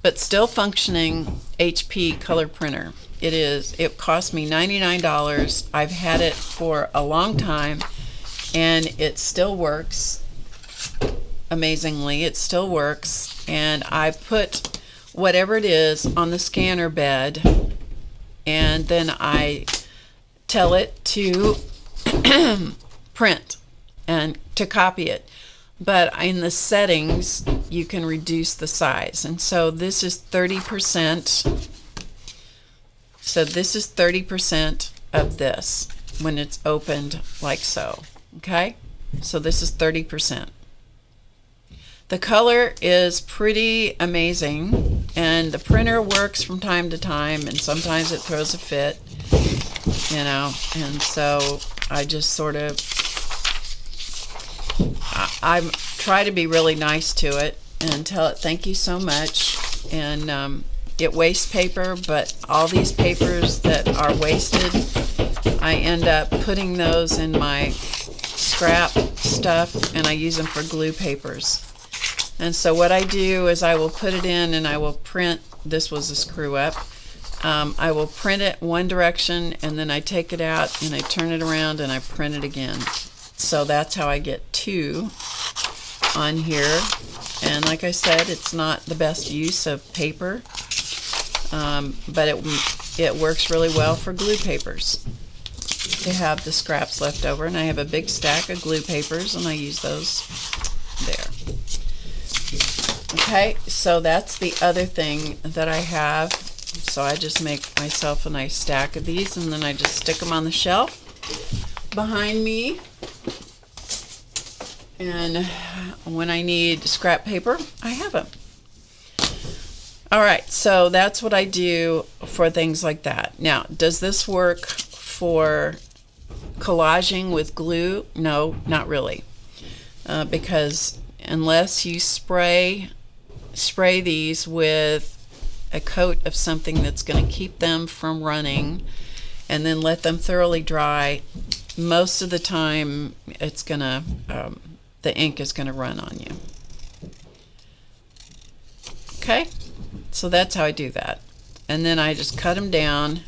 but still functioning HP color printer. It cost me $99. I've had it for a long time and it still works amazingly. It still works, and I put whatever it is on the scanner bed, and then I tell it to print and to copy it. But in the settings, you can reduce the size. And so this is 30%, So this is 30% of this when it's opened like so. Okay, so this is 30%. The color is pretty amazing, and the printer works from time to time, and sometimes it throws a fit, you know, and so I just sort of I try to be really nice to it and tell it thank you so much. And it wastes paper, but all these papers that are wasted, I end up putting those in my scrap stuff, and I use them for glue papers. And so what I do is I will put it in and I will print. This was a screw up. I will print it one direction, and then I take it out and I turn it around and I print it again. So that's how I get two on here. And like I said, it's not the best use of paper, but it works really well for glue papers to have the scraps left over. And I have a big stack of glue papers, and I use those there. Okay, so that's the other thing that I have. So I just make myself a nice stack of these, and then I just stick them on the shelf behind me. And when I need scrap paper, I have them. All right, so that's what I do for things like that. Now, does this work for collaging with glue? No, not really, because unless you spray these with a coat of something that's going to keep them from running, and then let them thoroughly dry, most of the time it's gonna the ink is going to run on you. Okay, so that's how I do that. And then I just cut them down,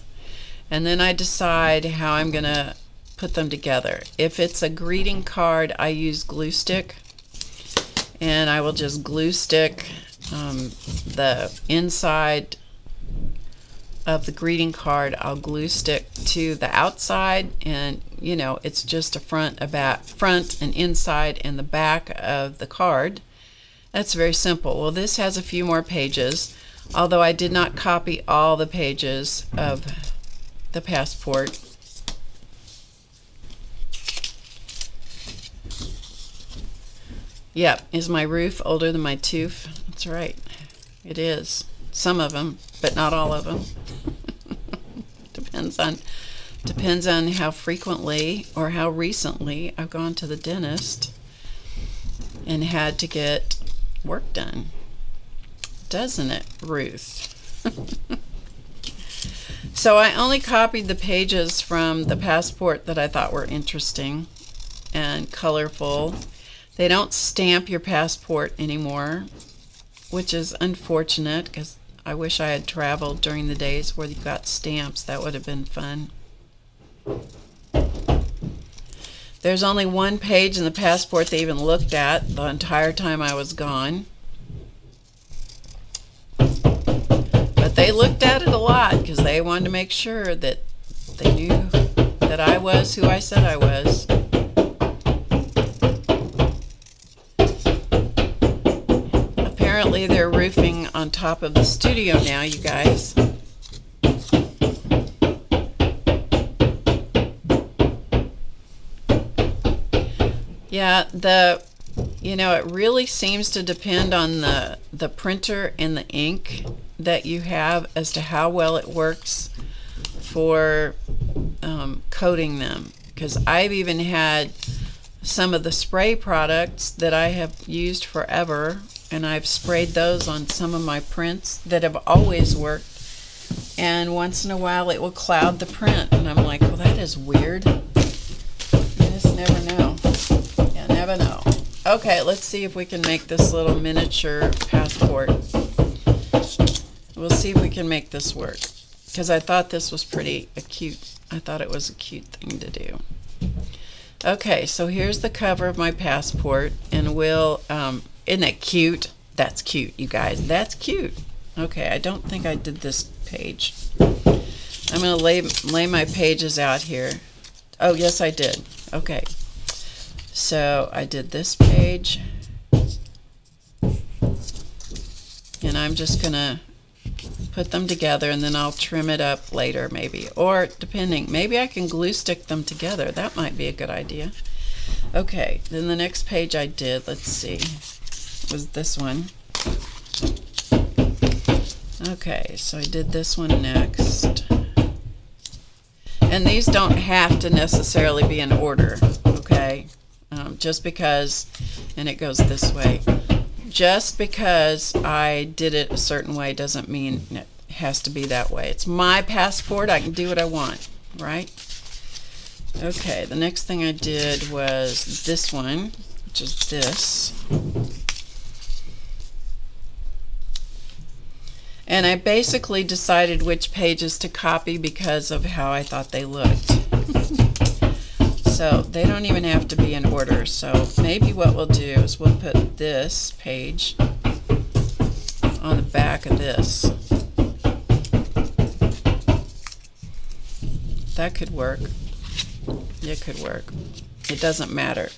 and then I decide how I'm going to put them together. If it's a greeting card, I use glue stick, and I will just glue stick the inside of the greeting card. I'll glue stick to the outside, and you know, it's just a front, a back, front and inside and the back of the card. That's very simple. Well, this has a few more pages, although I did not copy all the pages of the passport. Yep, is my roof older than my tooth? That's right, it is. Some of them, but not all of them. Depends on how frequently or how recently I've gone to the dentist and had to get work done. Doesn't it, Ruth? So I only copied the pages from the passport that I thought were interesting and colorful. They don't stamp your passport anymore, which is unfortunate, because I wish I had traveled during the days where you got stamps. That would have been fun. There's only one page in the passport they even looked at the entire time I was gone. But they looked at it a lot because they wanted to make sure that they knew that I was who I said I was. Apparently they're roofing on top of the studio now, you guys. Yeah, it really seems to depend on the printer and the ink that you have as to how well it works for coating them. Because I've even had some of the spray products that I have used forever, and I've sprayed those on some of my prints that have always worked, and once in a while it will cloud the print, and I'm like, well, that is weird. You just never know. You never know. Okay, let's see if we can make this little miniature passport. We'll see if we can make this work, because I thought this was pretty cute. I thought it was a cute thing to do. Okay, so here's the cover of my passport, and we'll isn't that cute? That's cute, you guys. That's cute. Okay, I don't think I did this page. I'm going to lay my pages out here. Oh, yes, I did. Okay. So I did this page. And I'm just going to put them together, and then I'll trim it up later maybe. Or depending, maybe I can glue stick them together. That might be a good idea. Okay, then the next page I did, let's see, was this one. Okay, so I did this one next. And these don't have to necessarily be in order, okay? Just because, and it goes this way, just because I did it a certain way doesn't mean it has to be that way. It's my passport. I can do what I want, right? Okay, the next thing I did was this one, which is this. And I basically decided which pages to copy because of how I thought they looked. So they don't even have to be in order. So maybe what we'll do is we'll put this page on the back of this. That could work. It could work. It doesn't matter.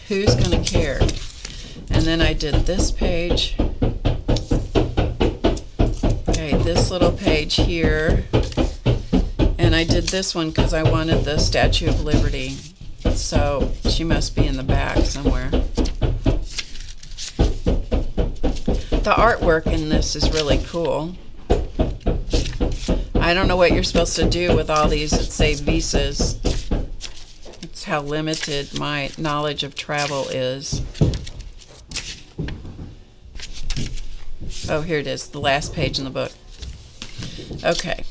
Who's going to care? And then I did this page. Okay, this little page here. And I did this one because I wanted the Statue of Liberty. So she must be in the back somewhere. The artwork in this is really cool. I don't know what you're supposed to do with all these that say visas. It's how limited my knowledge of travel is. Oh, here it is, the last page in the book. Okay.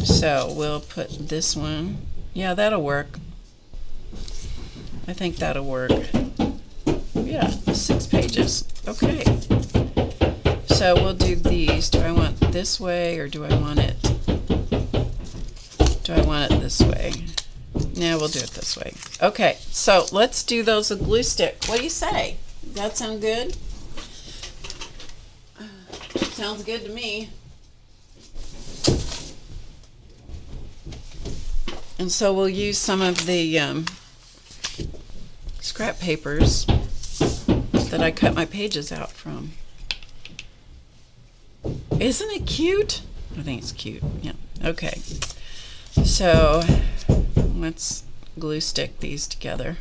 So we'll put this one. Yeah, that'll work. I think that'll work. Yeah, 6 pages. Okay. So we'll do these. Do I want this way or do I want it? Do I want it this way? Yeah, we'll do it this way. Okay, so let's do those with glue stick. What do you say? Does that sound good? Sounds good to me. And so we'll use some of the scrap papers that I cut my pages out from. Isn't it cute? I think it's cute. Yeah. Okay. So let's glue stick these together.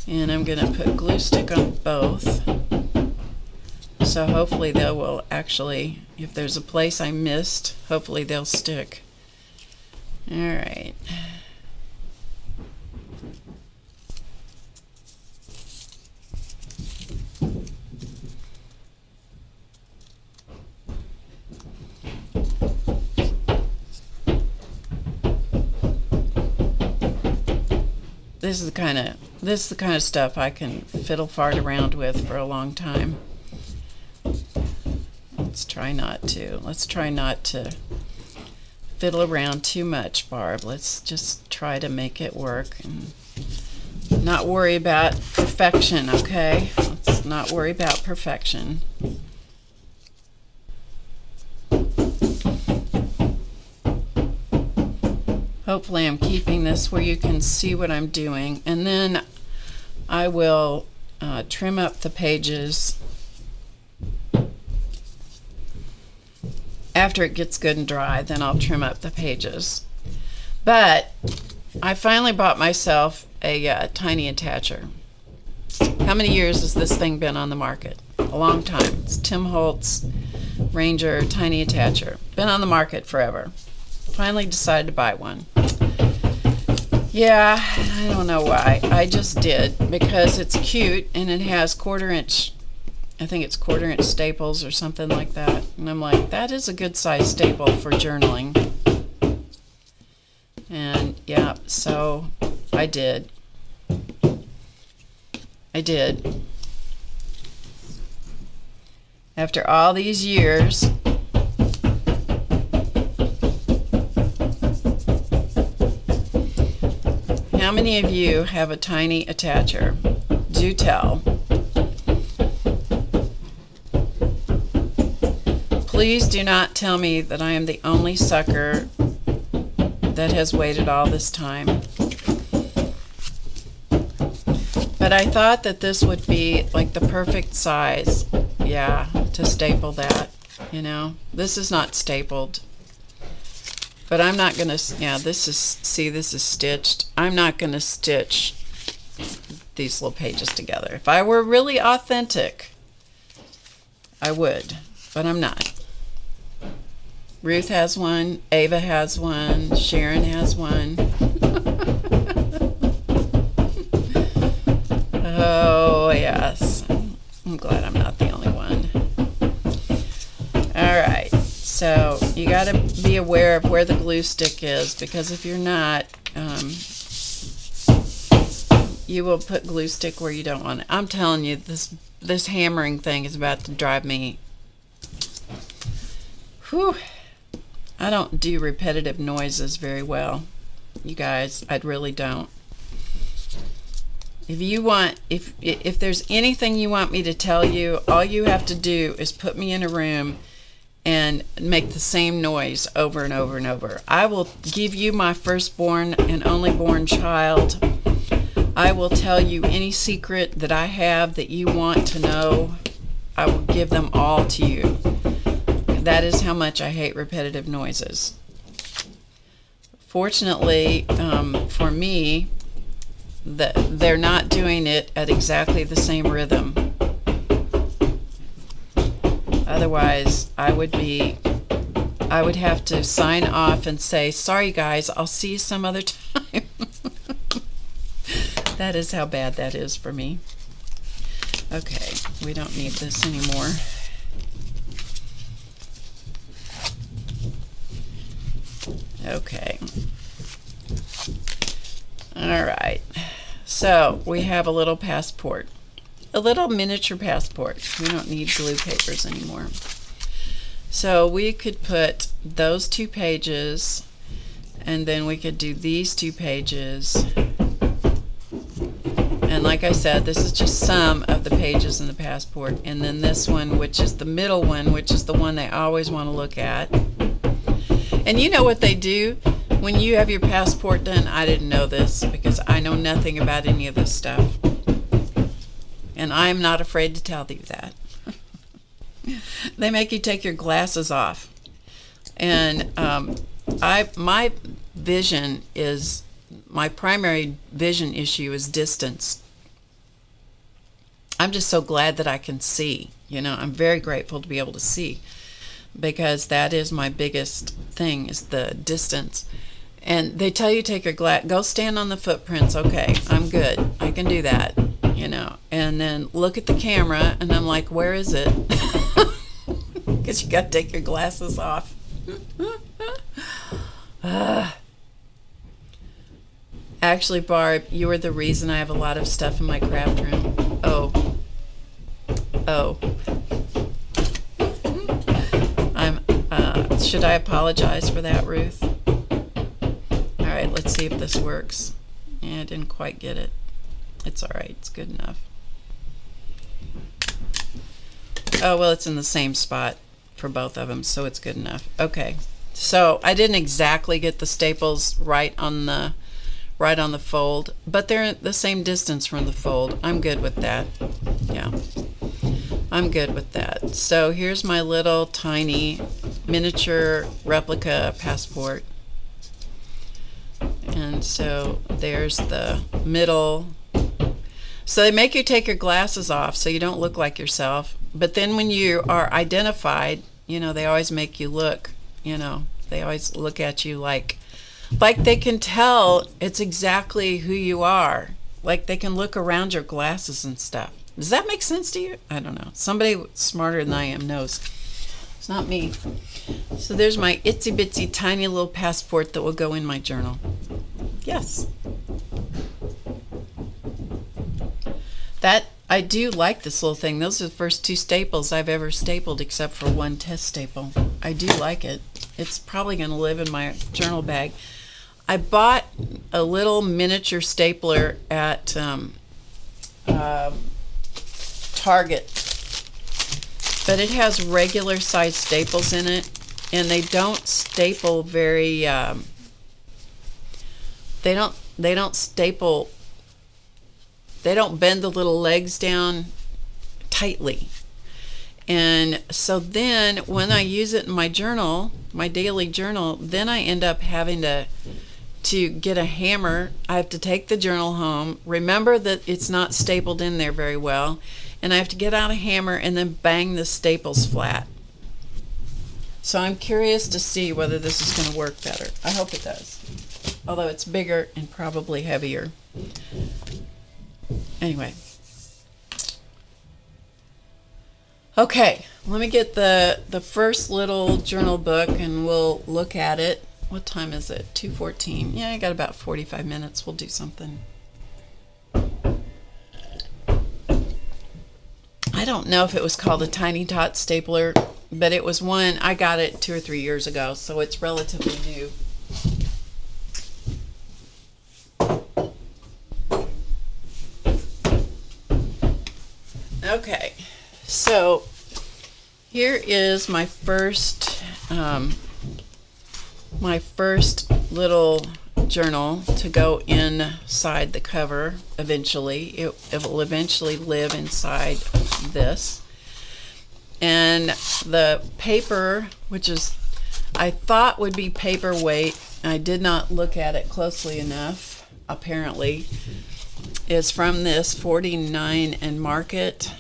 And I'm going to put glue stick on both. So hopefully they will actually, if there's a place I missed, hopefully they'll stick. All right. This is the kind of stuff I can fiddle fart around with for a long time. Let's try not to fiddle around too much, Barb. Let's just try to make it work and not worry about perfection, okay? Let's not worry about perfection. Hopefully I'm keeping this where you can see what I'm doing, and then I will trim up the pages after it gets good and dry. Then I'll trim up the pages. But I finally bought myself a tiny attacher. How many years has this thing been on the market? A long time. It's Tim Holtz Ranger Tiny Attacher. Been on the market forever. Finally decided to buy one. Yeah, I don't know why. I just did, because it's cute and it has 1/4 inch, I think it's 1/4 inch staples or something like that. And I'm like, that is a good size staple for journaling. And yeah, so I did. After all these years, how many of you have a tiny attacher? Do tell. Please do not tell me that I am the only sucker that has waited all this time. But I thought that this would be like the perfect size, yeah, to staple that, you know. This is not stapled. But I'm not going to, yeah, this is, see, this is stitched. I'm not going to stitch these little pages together. If I were really authentic, I would, but I'm not. Ruth has one, Ava has one, Sharon has one. Oh, yes. I'm glad I'm not the only one. All right. So you got to be aware of where the glue stick is, because if you're not, you will put glue stick where you don't want it. I'm telling you, this hammering thing is about to drive me. Whew. I don't do repetitive noises very well, you guys. I really don't. If you want, if there's anything you want me to tell you, all you have to do is put me in a room and make the same noise over and over and over. I will give you my firstborn and only born child. I will tell you any secret that I have that you want to know. I will give them all to you. That is how much I hate repetitive noises. Fortunately, for me, they're not doing it at exactly the same rhythm. Otherwise, I would have to sign off and say, sorry guys, I'll see you some other time. That is how bad that is for me. Okay, we don't need this anymore. Okay. All right. So we have a little passport. A little miniature passport. We don't need glue papers anymore. So we could put those 2 pages, and then we could do these 2 pages. And like I said, this is just some of the pages in the passport. And then this one, which is the middle one, which is the one they always want to look at. And you know what they do when you have your passport done? I didn't know this because I know nothing about any of this stuff. And I'm not afraid to tell you that. They make you take your glasses off. And my vision is, my primary vision issue is distance. I'm just so glad that I can see. You know, I'm very grateful to be able to see, because that is my biggest thing, is the distance. And they tell you take your go stand on the footprints. Okay, I'm good. I can do that, you know. And then look at the camera, and I'm like, where is it? Because you got to take your glasses off. Actually, Barb, you are the reason I have a lot of stuff in my craft room. Oh. Should I apologize for that, Ruth? All right, let's see if this works. Yeah, I didn't quite get it. It's all right. It's good enough. Oh, well, it's in the same spot for both of them, so it's good enough. Okay, so I didn't exactly get the staples right on the fold, but they're the same distance from the fold. I'm good with that. Yeah, I'm good with that. So here's my little tiny miniature replica passport. And so there's the middle. So they make you take your glasses off so you don't look like yourself. But then when you are identified, you know, they always make you look, you know, they always look at you like they can tell it's exactly who you are. Like they can look around your glasses and stuff. Does that make sense to you? I don't know. Somebody smarter than I am knows. It's not me. So there's my itsy bitsy tiny little passport that will go in my journal. Yes. That, I do like this little thing. Those are the first 2 staples I've ever stapled, except for one test staple. I do like it. It's probably going to live in my journal bag. I bought a little miniature stapler at Target, but it has regular size staples in it, and they don't staple very. They don't staple they don't bend the little legs down tightly. And so then when I use it in my journal, my daily journal, then I end up having to get a hammer. I have to take the journal home, remember that it's not stapled in there very well, and I have to get out a hammer and then bang the staples flat. So I'm curious to see whether this is going to work better. I hope it does, although it's bigger and probably heavier. Anyway. Okay, let me get the first little journal book and we'll look at it. What time is it? 2:14. Yeah, I got about 45 minutes. We'll do something. I don't know if it was called a Tiny Tot stapler, but it was one. I got it 2 or 3 years ago, so it's relatively new. Okay, so here is my first little journal to go inside the cover. Eventually, it will eventually live inside this. And the paper, which is I thought would be paperweight, I did not look at it closely enough. Apparently, is from this 49 and Market.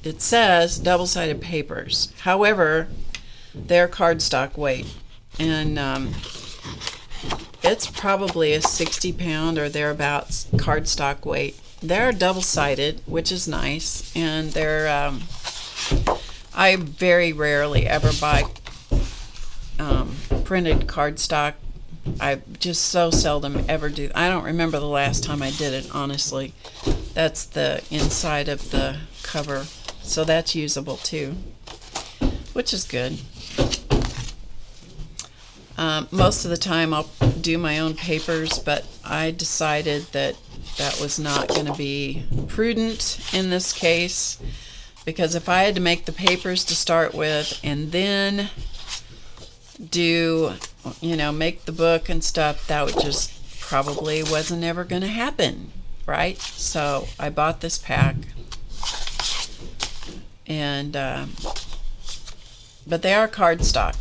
It says double-sided papers. However, they're cardstock weight, and it's probably a 60-pound or thereabouts cardstock weight. They're double-sided, which is nice, and they're I very rarely ever buy printed cardstock. I just so seldom ever do. I don't remember the last time I did it, honestly. That's the inside of the cover, so that's usable too, which is good. Most of the time I'll do my own papers, but I decided that that was not going to be prudent in this case, because if I had to make the papers to start with and then do, make the book and stuff, that would just probably wasn't ever going to happen, right? So I bought this pack, and but they are cardstock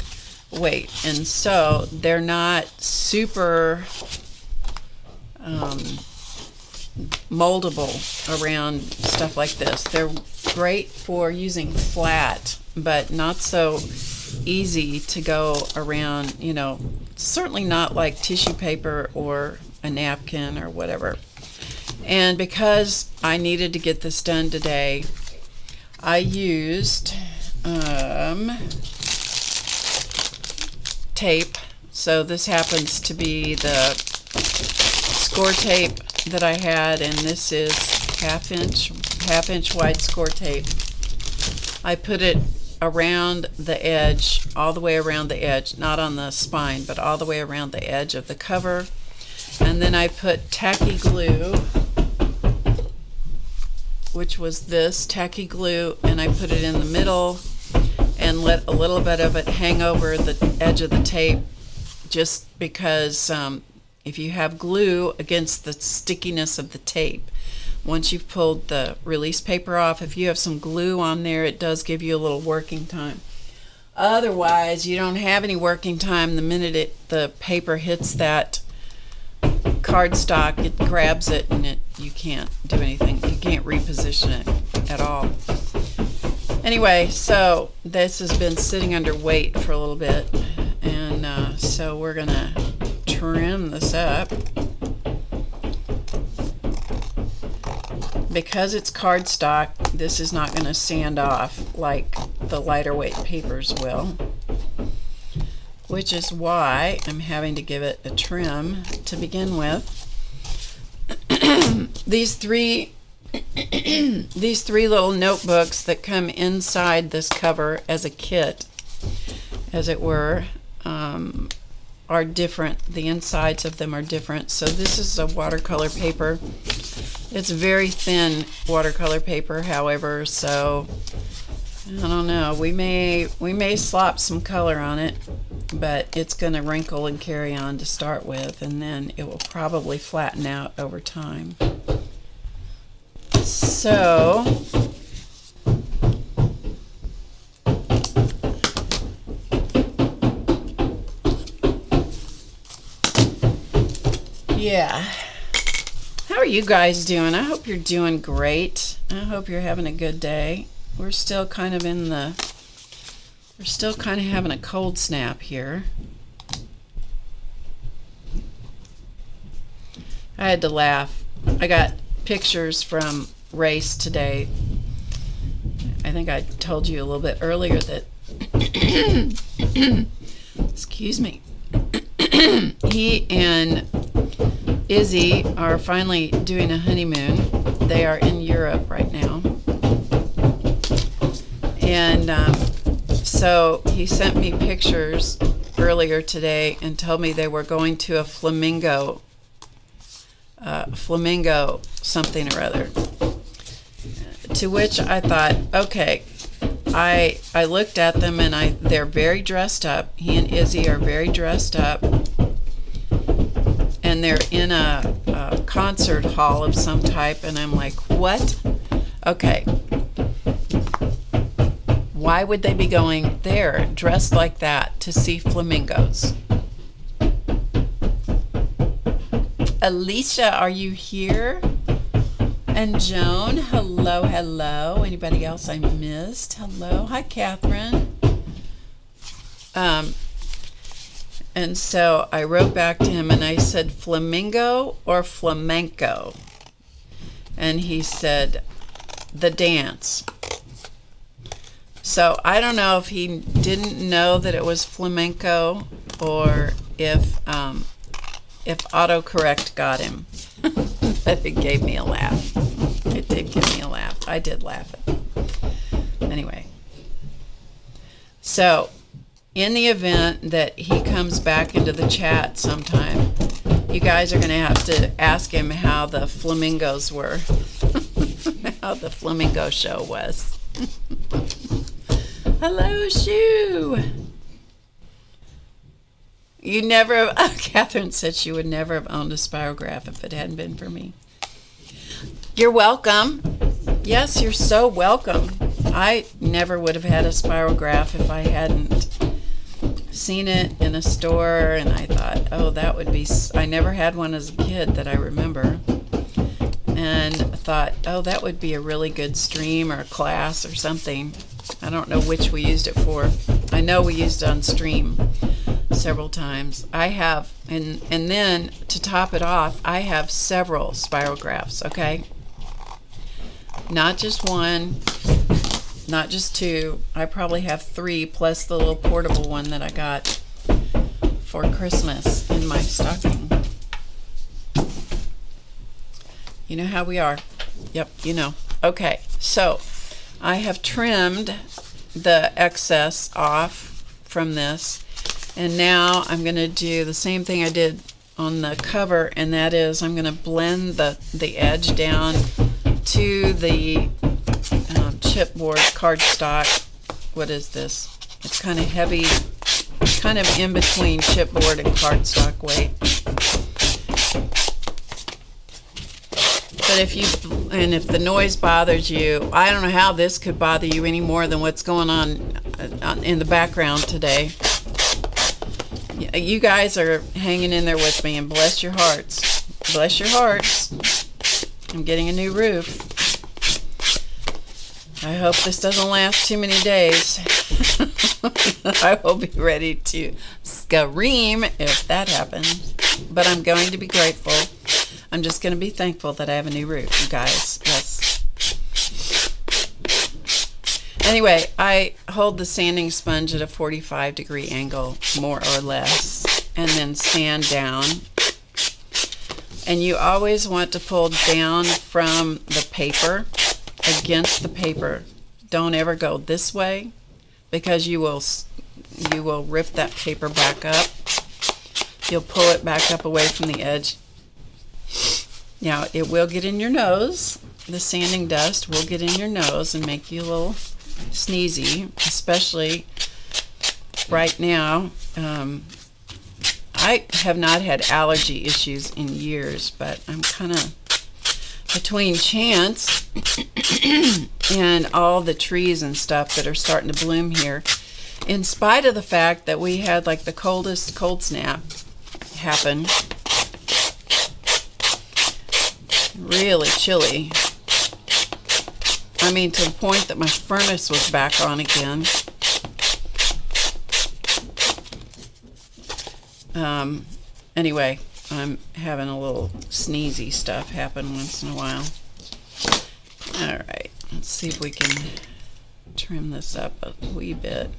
weight, and so they're not super moldable around stuff like this. They're great for using flat, but not so easy to go around, certainly not like tissue paper or a napkin or whatever. And because I needed to get this done today, I used tape. So this happens to be the score tape that I had, and this is half inch wide score tape. I put it around the edge, all the way around the edge, not on the spine, but all the way around the edge of the cover. And then I put tacky glue, which was this tacky glue, and I put it in the middle and let a little bit of it hang over the edge of the tape, just because if you have glue against the stickiness of the tape, once you've pulled the release paper off, if you have some glue on there, it does give you a little working time. Otherwise, you don't have any working time. The minute the paper hits that cardstock, it grabs it, and you can't do anything. You can't reposition it at all. Anyway, so this has been sitting under weight for a little bit, and so we're gonna trim this up. Because it's cardstock, this is not going to sand off like the lighter weight papers will, which is why I'm having to give it a trim to begin with. These three little notebooks that come inside this cover as a kit, as it were, are different. The insides of them are different. So this is a watercolor paper. It's very thin watercolor paper, however, so I don't know. We may slop some color on it, but it's going to wrinkle and carry on to start with, and then it will probably flatten out over time. So yeah. How are you guys doing? I hope you're doing great. I hope you're having a good day. We're still kind of having a cold snap here. I had to laugh. I got pictures from Race today. I think I told you a little bit earlier that excuse me. He and Izzy are finally doing a honeymoon. They are in Europe right now. And so he sent me pictures earlier today and told me they were going to a flamingo something or other. To which I thought, okay, I looked at them and they're very dressed up. He and Izzy are very dressed up. And they're in a concert hall of some type, and I'm like, what? Okay. Why would they be going there dressed like that to see flamingos? Alicia, are you here? And Joan, hello, hello. Anybody else I missed? Hello. Hi, Catherine. And so I wrote back to him and I said, flamingo or flamenco? And he said, the dance. So I don't know if he didn't know that it was flamenco or if autocorrect got him. But it gave me a laugh. It did give me a laugh. I did laugh at it. Anyway. So in the event that he comes back into the chat sometime, you guys are going to have to ask him how the flamingos were. How the flamingo show was. Hello, Shoo. You never, Catherine said she would never have owned a spirograph if it hadn't been for me. You're welcome. Yes, you're so welcome. I never would have had a spirograph if I hadn't seen it in a store, and I thought, oh, that would be, I never had one as a kid that I remember, and I thought, oh, that would be a really good stream or a class or something. I don't know which we used it for. I know we used it on stream several times. I have, and then to top it off, I have several spirographs, okay? Not just one, not just two. I probably have three, plus the little portable one that I got for Christmas in my stocking. You know how we are. Yep, you know. Okay, so I have trimmed the excess off from this, and now I'm going to do the same thing I did on the cover, and that is I'm going to blend the edge down to the chipboard cardstock. What is this? It's kind of heavy, kind of in between chipboard and cardstock weight. But if the noise bothers you, I don't know how this could bother you any more than what's going on in the background today. You guys are hanging in there with me, and bless your hearts. Bless your hearts. I'm getting a new roof. I hope this doesn't last too many days. I will be ready to scream if that happens. But I'm going to be grateful. I'm just going to be thankful that I have a new roof, you guys. Yes. Anyway, I hold the sanding sponge at a 45-degree angle, more or less, and then sand down. And you always want to pull down from the paper, against the paper. Don't ever go this way, because you will rip that paper back up. You'll pull it back up away from the edge. Now, it will get in your nose. The sanding dust will get in your nose and make you a little sneezy, especially right now. I have not had allergy issues in years, but I'm kind of between Chance and all the trees and stuff that are starting to bloom here, in spite of the fact that we had like the coldest cold snap happen, really chilly. I mean, to the point that my furnace was back on again. Anyway, I'm having a little sneezy stuff happen once in a while. Alright, let's see if we can trim this up a wee bit.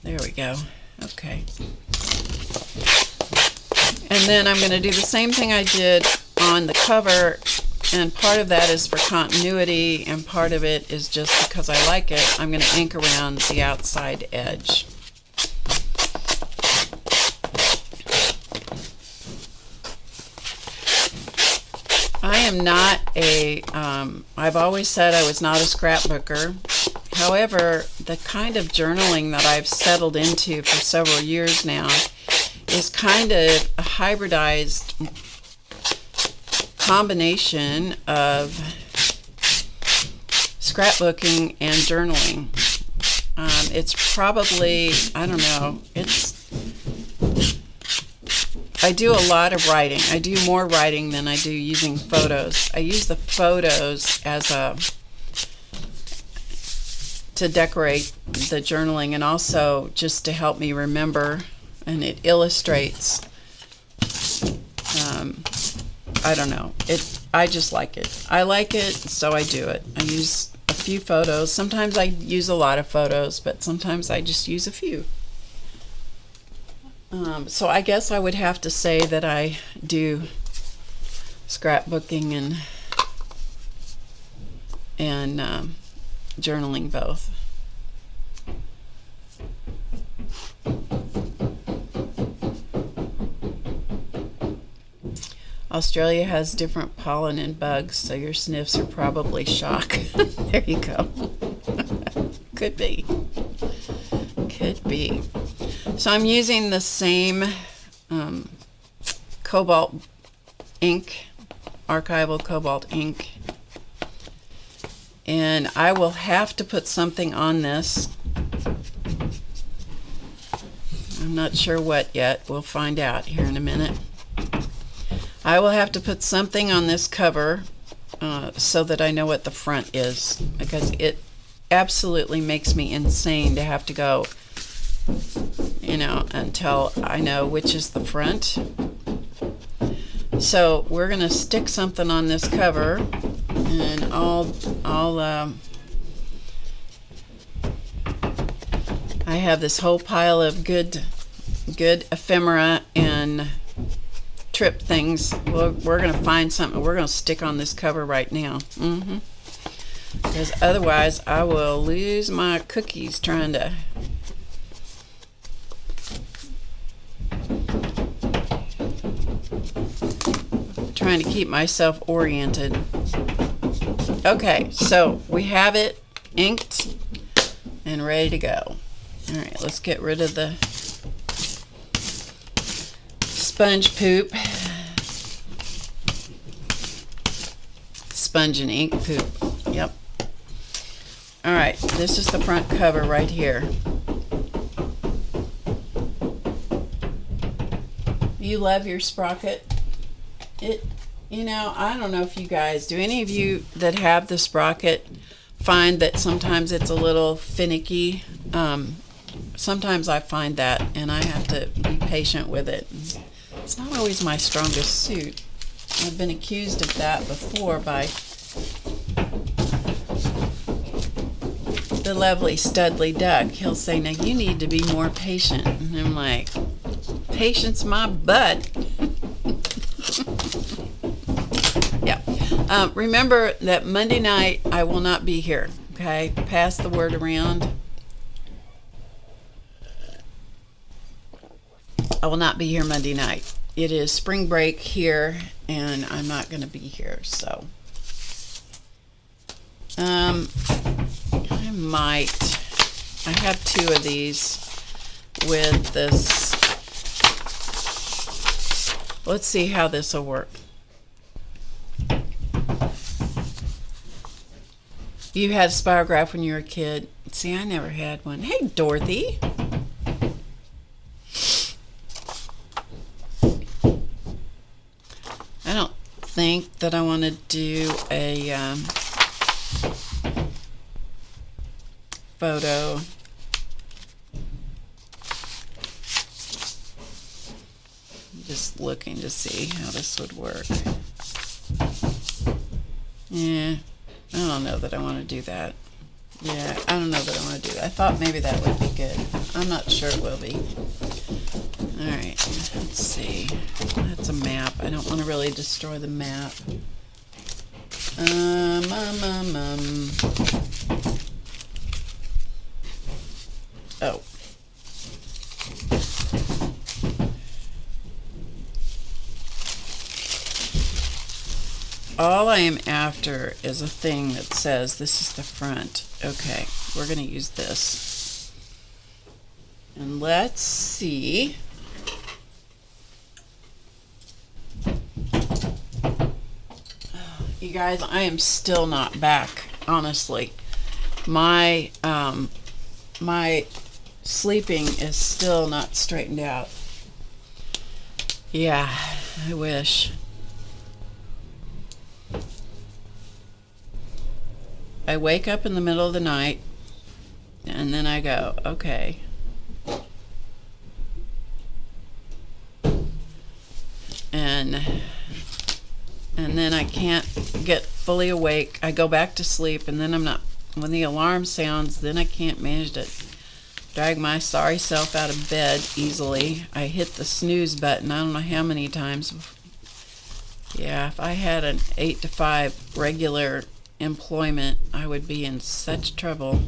There we go. Okay. And then I'm going to do the same thing I did on the cover, and part of that is for continuity, and part of it is just because I like it. I'm going to ink around the outside edge. I am not a, I've always said I was not a scrapbooker. However, the kind of journaling that I've settled into for several years now is kind of a hybridized combination of scrapbooking and journaling. It's probably, I don't know, I do a lot of writing. I do more writing than I do using photos. I use the photos as to decorate the journaling, and also just to help me remember, and it illustrates. I don't know. I just like it. I like it, so I do it. I use a few photos. Sometimes I use a lot of photos, but sometimes I just use a few. So I guess I would have to say that I do scrapbooking and journaling both. Australia has different pollen and bugs, so your sniffs are probably shock. There you go. Could be. Could be. So I'm using the same cobalt ink, archival cobalt ink, and I will have to put something on this. I'm not sure what yet. We'll find out here in a minute. I will have to put something on this cover so that I know what the front is, because it absolutely makes me insane to have to go, you know, until I know which is the front. So we're going to stick something on this cover, and I have this whole pile of good ephemera and trip things. We're going to find something we're going to stick on this cover right now. Because otherwise I will lose my cookies trying to keep myself oriented. Okay, so we have it inked and ready to go. All right, let's get rid of the sponge poop. Sponge and ink poop. Yep. All right, this is the front cover right here. You love your sprocket. You know, I don't know if you guys, do any of you that have the sprocket find that sometimes it's a little finicky? Sometimes I find that, and I have to be patient with it. It's not always my strongest suit. I've been accused of that before by the lovely Studley Duck. He'll say, now you need to be more patient. And I'm like, patience my butt. Yeah. Remember that Monday night I will not be here. Okay? Pass the word around. I will not be here Monday night. It is spring break here, and I'm not going to be here, so I have two of these with this. Let's see how this will work. You had a spirograph when you were a kid. See, I never had one. Hey, Dorothy. I don't think that I want to do a photo. Just looking to see how this would work. Yeah, I don't know that I want to do that. Yeah, I don't know that I want to do that. I thought maybe that would be good. I'm not sure it will be. Alright, let's see. That's a map. I don't want to really destroy the map. Oh. All I am after is a thing that says this is the front. Okay, we're going to use this. And let's see. You guys, I am still not back, honestly. My my sleeping is still not straightened out. Yeah, I wish. I wake up in the middle of the night and then I go, okay. And then I can't get fully awake. I go back to sleep and then I'm not, when the alarm sounds, then I can't manage to drag my sorry self out of bed easily. I hit the snooze button I don't know how many times. Yeah, if I had an 8 to 5 regular employment, I would be in such trouble.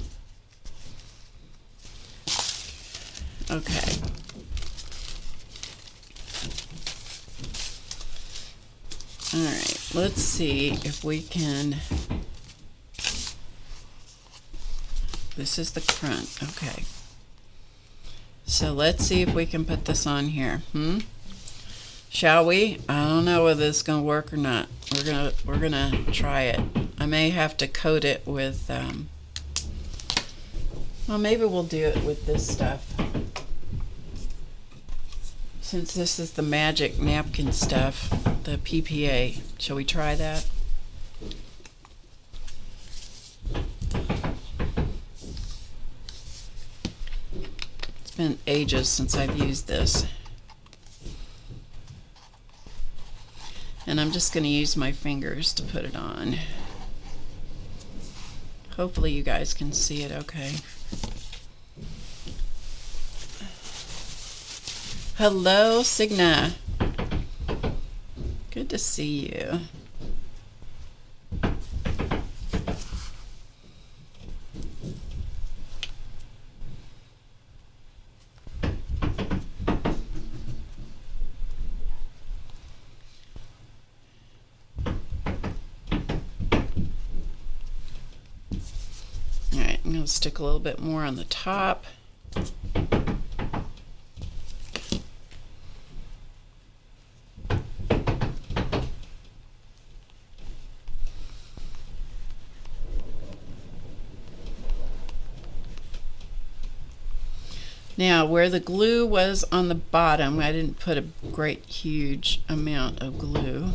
Okay. Alright, let's see if we can. This is the front. Okay. So let's see if we can put this on here. Shall we? I don't know whether it's going to work or not. We're gonna try it. I may have to coat it with well, maybe we'll do it with this stuff. Since this is the magic napkin stuff, the PPA. Shall we try that? It's been ages since I've used this. And I'm just going to use my fingers to put it on. Hopefully you guys can see it okay. Hello, Signa. Good to see you. Alright, I'm going to stick a little bit more on the top. Now, where the glue was on the bottom, I didn't put a great huge amount of glue.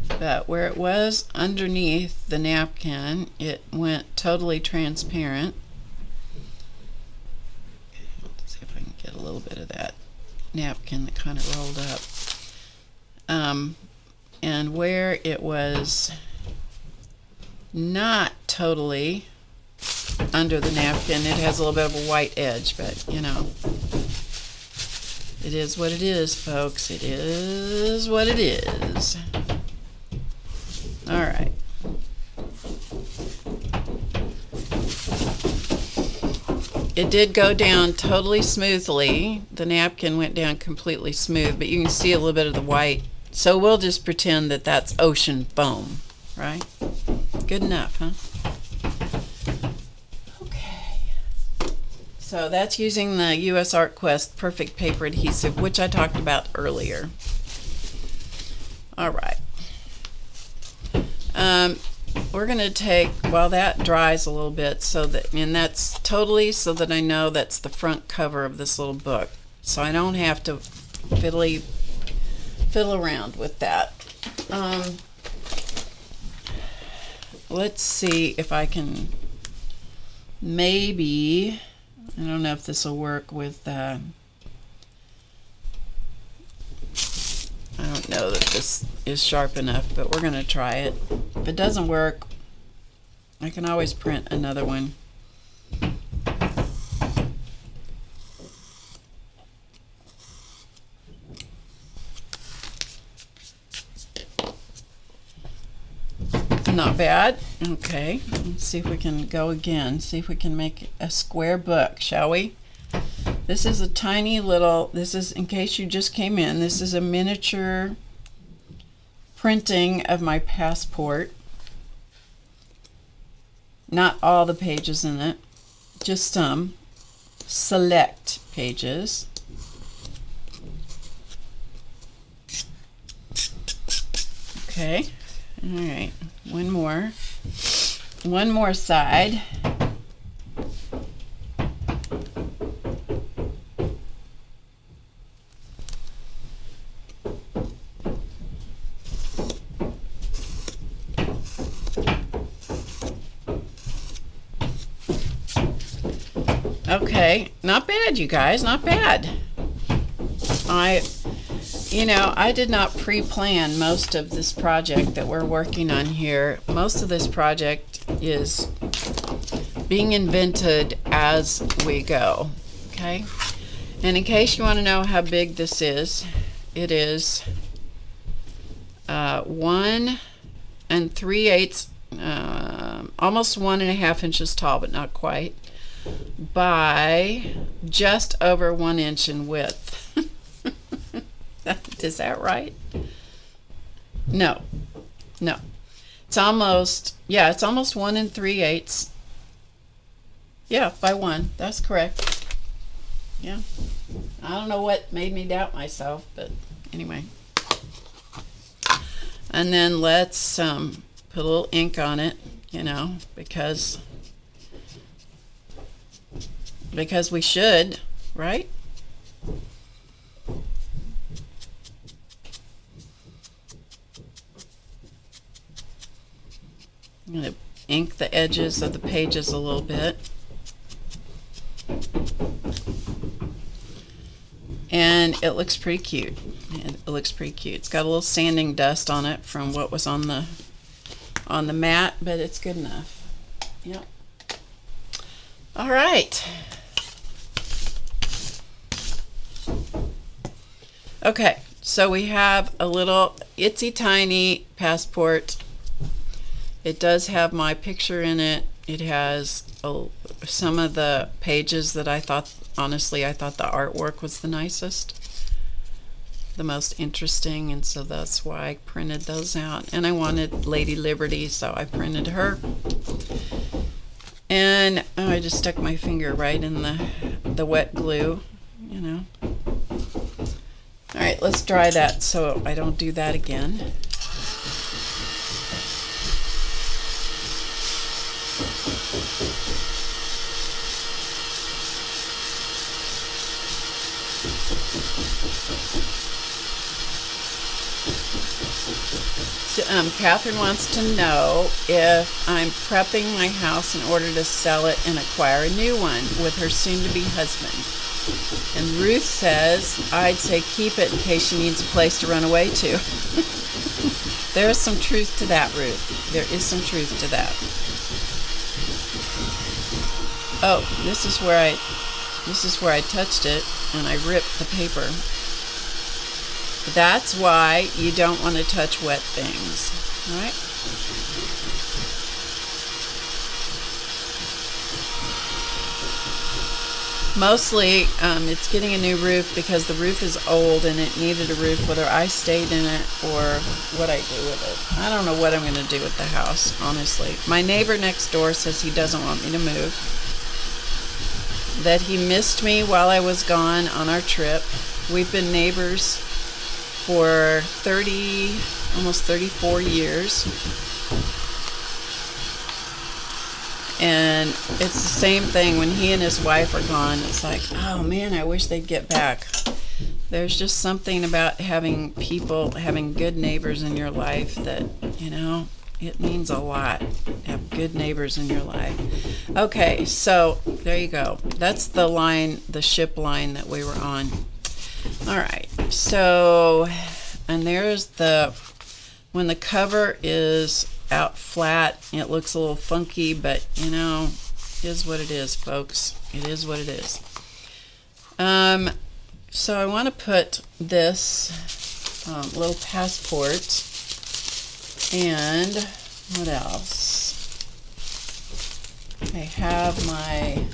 But where it was underneath the napkin, it went totally transparent. Let's see if I can get a little bit of that napkin that kind of rolled up. And where it was not totally under the napkin, it has a little bit of a white edge, but you know, it is what it is, folks. It is what it is. All right. It did go down totally smoothly. The napkin went down completely smooth, but you can see a little bit of the white. So we'll just pretend that that's ocean foam, right? Good enough, huh? So that's using the US Art Quest Perfect Paper Adhesive, which I talked about earlier. All right. we're going to take, while that dries a little bit, so that, and that's totally so that I know that's the front cover of this little book, so I don't have to fiddle around with that. Let's see if I can, maybe, I don't know if this will work with, I don't know that this is sharp enough, but we're going to try it. If it doesn't work, I can always print another one. Not bad. Okay, let's see if we can go again. See if we can make a square book, shall we? This is a tiny little, this is, in case you just came in, this is a miniature printing of my passport. Not all the pages in it, just some select pages. Okay, all right, one more side. Okay, not bad, you guys, not bad. I did not pre-plan most of this project that we're working on here. Most of this project is being invented as we go, okay? And in case you want to know how big this is, it is 1 3/8, almost 1.5 inches tall, but not quite, by just over 1 inch in width. Is that right? No. It's almost 1 3/8. Yeah, by 1. That's correct. Yeah. I don't know what made me doubt myself, but anyway. And then let's put a little ink on it, because we should, right? I'm going to ink the edges of the pages a little bit. And it looks pretty cute. It's got a little sanding dust on it from what was on the mat, but it's good enough. Yep. All right. Okay, so we have a little itsy tiny passport. It does have my picture in it. It has some of the pages that I thought the artwork was the nicest, the most interesting, and so that's why I printed those out. And I wanted Lady Liberty, so I printed her. And I just stuck my finger right in the wet glue, All right, let's dry that so I don't do that again. Catherine wants to know if I'm prepping my house in order to sell it and acquire a new one with her soon-to-be husband. And Ruth says, I'd say keep it in case she needs a place to run away to. There is some truth to that, Ruth. There is some truth to that. Oh, this is where I touched it and I ripped the paper. That's why you don't want to touch wet things, all right? Mostly, it's getting a new roof because the roof is old and it needed a roof, whether I stayed in it or what I do with it. I don't know what I'm going to do with the house, honestly. My neighbor next door says he doesn't want me to move, that he missed me while I was gone on our trip. We've been neighbors for almost 34 years. And it's the same thing when he and his wife are gone. It's like, oh man, I wish they'd get back. There's just something about having people, having good neighbors in your life that, you know, it means a lot to have good neighbors in your life. Okay, so there you go. That's the line, the ship line that we were on. All right, so, and there's the, when the cover is out flat, it looks a little funky, but you know, it is what it is, folks. It is what it is. So I want to put this little passport, and what else? I have my,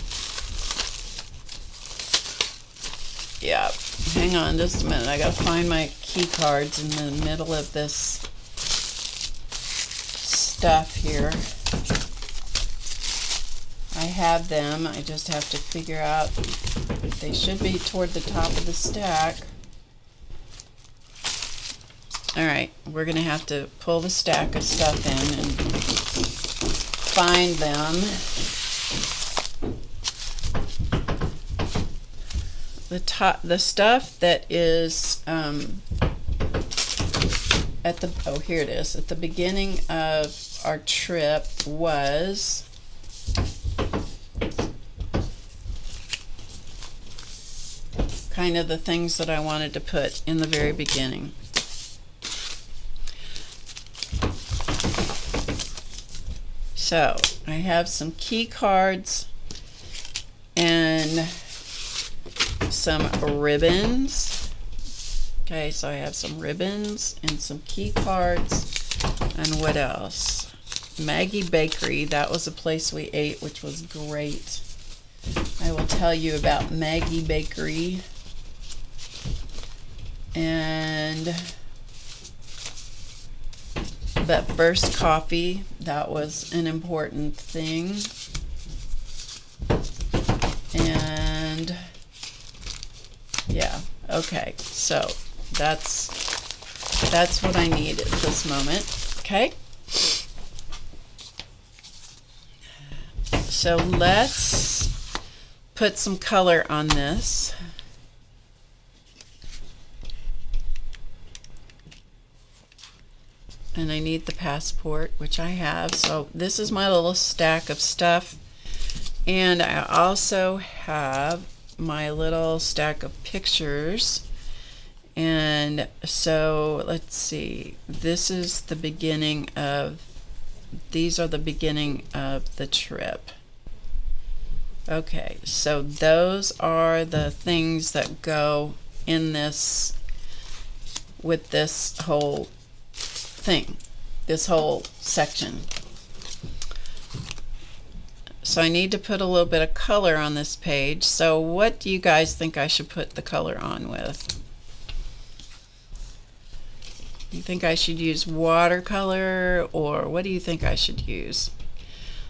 yeah, hang on just a minute. I gotta find my key cards in the middle of this stuff here. I have them. I just have to figure out, they should be toward the top of the stack. All right, we're going to have to pull the stack of stuff in and find them. The stuff that is at the, oh, here it is, at the beginning of our trip was kind of the things that I wanted to put in the very beginning. So I have some key cards and some ribbons. Okay, so I have some ribbons and some key cards. And what else? Maggie Bakery, that was a place we ate, which was great. I will tell you about Maggie Bakery. And but first, coffee, that was an important thing. And yeah, okay, so that's what I need at this moment. Okay, so let's put some color on this. And I need the passport, which I have. So this is my little stack of stuff. And I also have my little stack of pictures. And so let's see. This is the beginning of, these are the beginning of the trip. Okay, so those are the things that go in this, with this whole thing, this whole section. So I need to put a little bit of color on this page. So what do you guys think I should put the color on with? You think I should use watercolor, or what do you think I should use?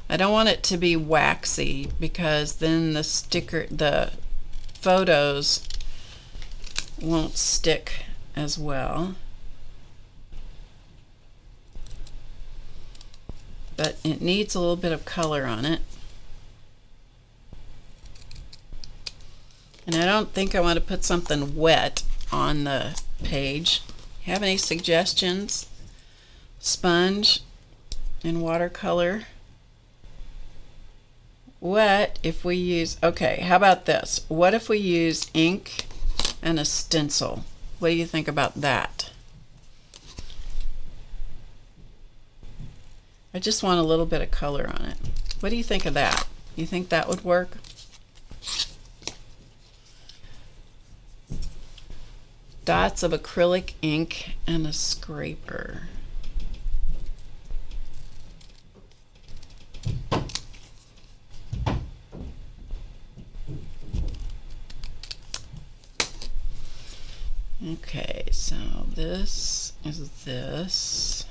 I don't want it to be waxy, because then the sticker, the photos won't stick as well. But it needs a little bit of color on it. And I don't think I want to put something wet on the page. Have any suggestions? Sponge and watercolor. What if we use, okay, how about this? What if we use ink and a stencil? What do you think about that? I just want a little bit of color on it. What do you think of that? You think that would work? Dots of acrylic ink and a scraper. Okay, so this is this.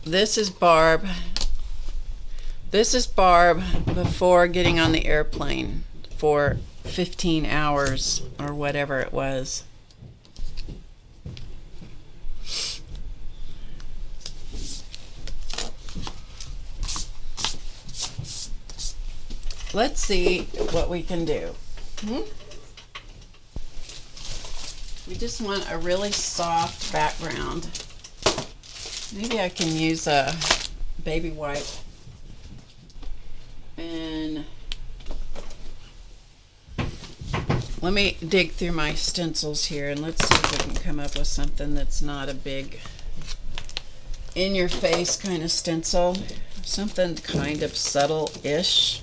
This is Barb. This is Barb before getting on the airplane for 15 hours or whatever it was. let's see what we can do. We just want a really soft background. Maybe I can use a baby wipe and let me dig through my stencils here and let's see if we can come up with something that's not a big in-your-face kind of stencil. Something kind of subtle-ish.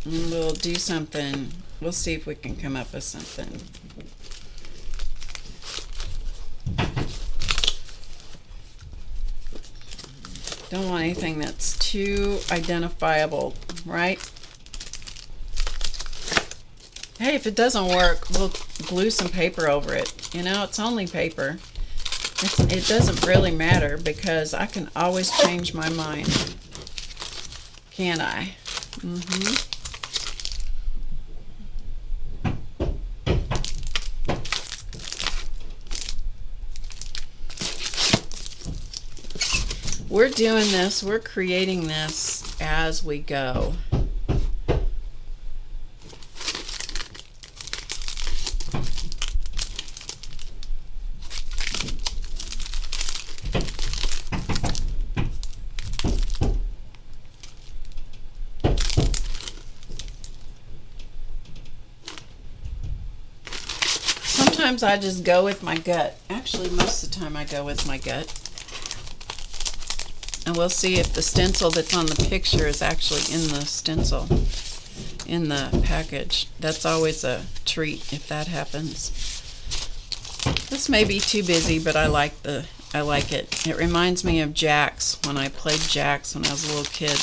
And we'll do something. We'll see if we can come up with something. Don't want anything that's too identifiable, right? Hey, if it doesn't work, we'll glue some paper over it. You know, it's only paper. It doesn't really matter because I can always change my mind. Can't I? We're doing this, we're creating this as we go. Sometimes I just go with my gut. Actually, most of the time I go with my gut. And we'll see if the stencil that's on the picture is actually in the stencil, in the package. That's always a treat if that happens. This may be too busy, but I like it. It reminds me of jacks, when I played jacks when I was a little kid.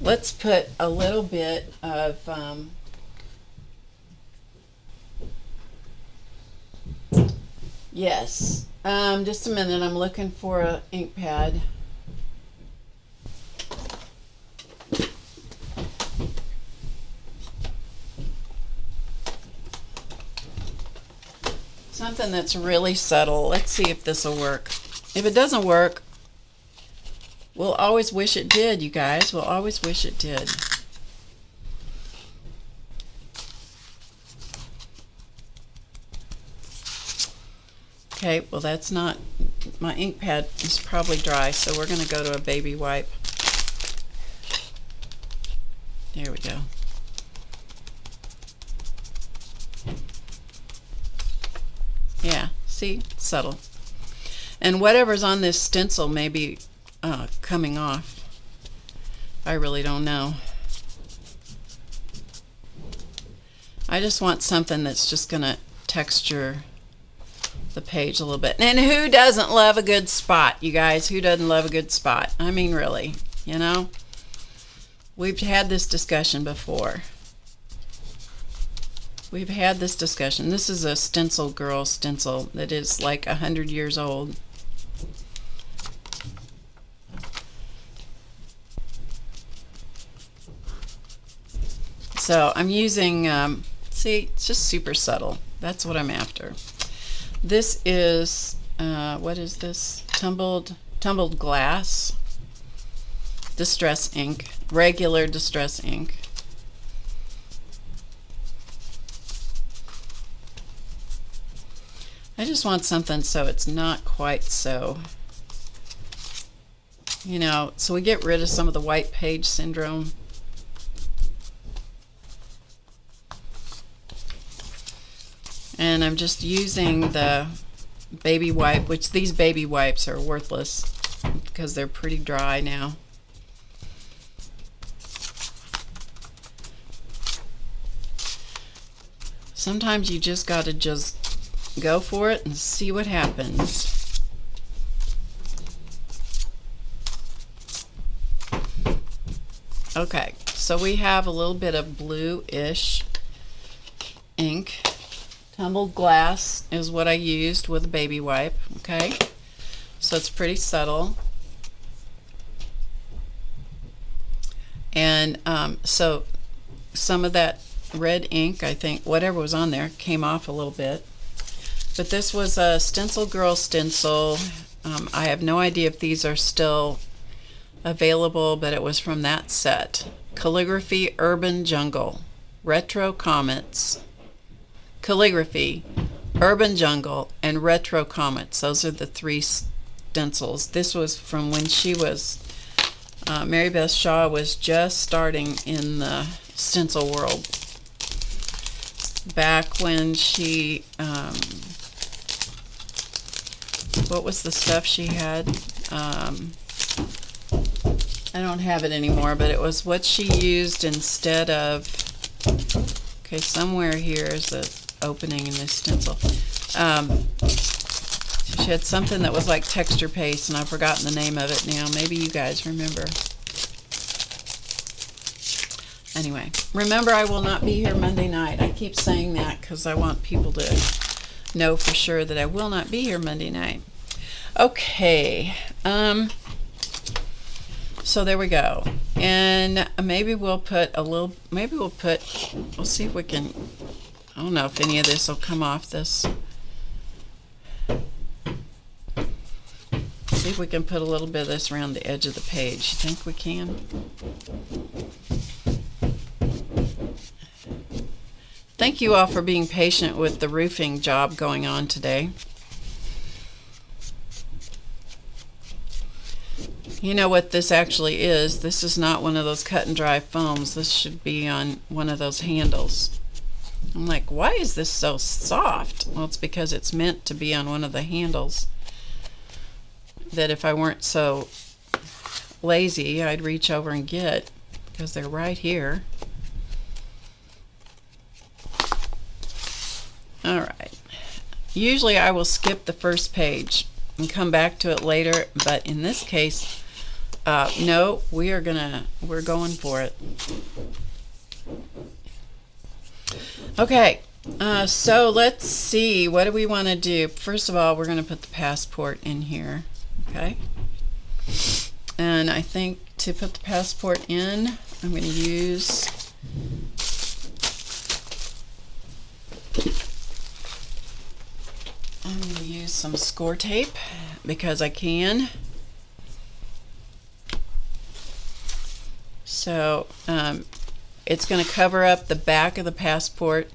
Let's put a little bit of yes. Just a minute, I'm looking for an ink pad. Something that's really subtle. Let's see if this will work. If it doesn't work, we'll always wish it did, you guys. We'll always wish it did. Okay, well that's not, my ink pad is probably dry, so we're going to go to a baby wipe. There we go. Yeah, see, subtle. And whatever's on this stencil may be coming off. I really don't know. I just want something that's just going to texture the page a little bit. And who doesn't love a good spot, you guys? Who doesn't love a good spot? I mean, really, you know? We've had this discussion before. We've had this discussion. This is a stencil girl stencil that is like 100 years old. So I'm using, see, it's just super subtle. That's what I'm after. This is, what is this? Tumbled glass. Distress ink. Regular distress ink. I just want something so it's not quite so, you know, so we get rid of some of the white page syndrome. And I'm just using the baby wipe, which these baby wipes are worthless because they're pretty dry now. Sometimes you just got to just go for it and see what happens. Okay, so we have a little bit of blue-ish ink. Tumbled glass is what I used with a baby wipe, okay? So it's pretty subtle. And so some of that red ink, I think. Whatever was on there came off a little bit. But this was a Stencil Girl stencil. I have no idea if these are still available, but it was from that set. Calligraphy, Urban Jungle, Retro Comets. Calligraphy, Urban Jungle, and Retro Comets. Those are the three stencils. This was from when she was, Mary Beth Shaw was just starting in the stencil world. Back when she, what was the stuff she had? I don't have it anymore, but it was what she used instead of, okay, somewhere here is the opening in this stencil. She had something that was like texture paste, and I've forgotten the name of it now. Maybe you guys remember. Anyway, remember, I will not be here Monday night. I keep saying that because I want people to know for sure that I will not be here Monday night. Okay, so there we go. And maybe we'll put a little, we'll see if we can, I don't know if any of this will come off this. See if we can put a little bit of this around the edge of the page. You think we can? Thank you all for being patient with the roofing job going on today. You know what this actually is? This is not one of those cut and dry foams. This should be on one of those handles. I'm like, why is this so soft? Well, it's because it's meant to be on one of the handles that if I weren't so lazy, I'd reach over and get, because they're right here. All right. Usually I will skip the first page and come back to it later, but in this case, no, we're going for it. Okay, so let's see, what do we want to do? First of all, we're going to put the passport in here, okay? And I think to put the passport in, I'm going to use some score tape because I can. So it's going to cover up the back of the passport,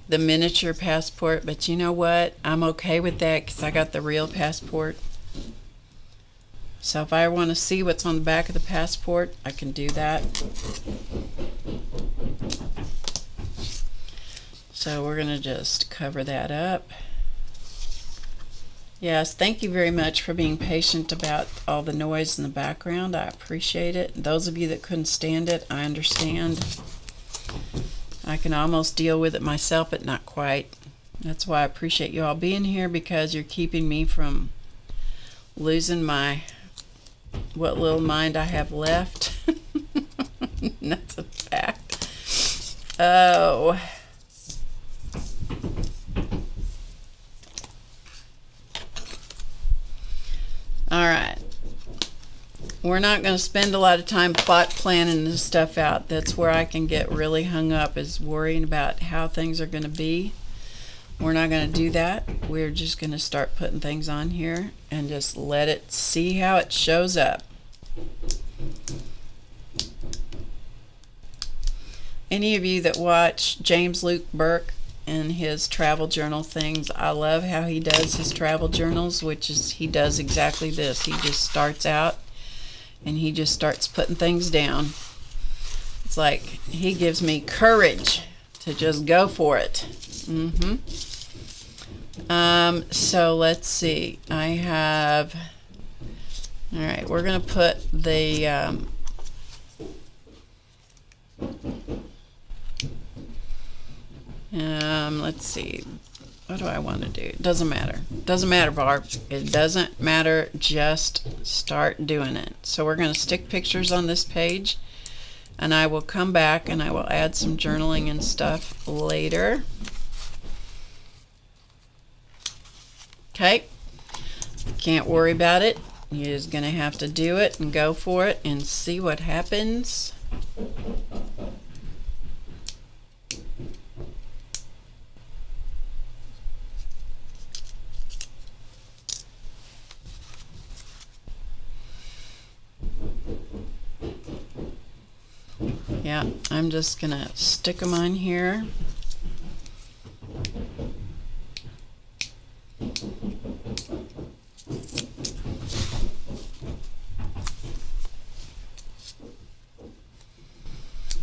the miniature passport, but you know what? I'm okay with that because I got the real passport. So if I want to see what's on the back of the passport, I can do that. So we're going to just cover that up. Yes, thank you very much for being patient about all the noise in the background. I appreciate it. Those of you that couldn't stand it, I understand. I can almost deal with it myself, but not quite. That's why I appreciate you all being here, because you're keeping me from losing my, what little mind I have left. That's a fact. Oh. All right, we're not going to spend a lot of time plot planning this stuff out. That's where I can get really hung up, is worrying about how things are going to be. We're not going to do that. We're just going to start putting things on here and just let it see how it shows up. Any of you that watch James Luke Burke and his travel journal things, I love how he does his travel journals, which is he does exactly this. He just starts out and he just starts putting things down. It's like he gives me courage to just go for it. So let's see. I have, all right, we're going to put the let's see, what do I want to do? It doesn't matter. Doesn't matter, Barb. It doesn't matter. Just start doing it. So we're going to stick pictures on this page, and I will come back and I will add some journaling and stuff later. Okay. Can't worry about it. You're just going to have to do it and go for it and see what happens. Yeah, I'm just gonna stick them on here.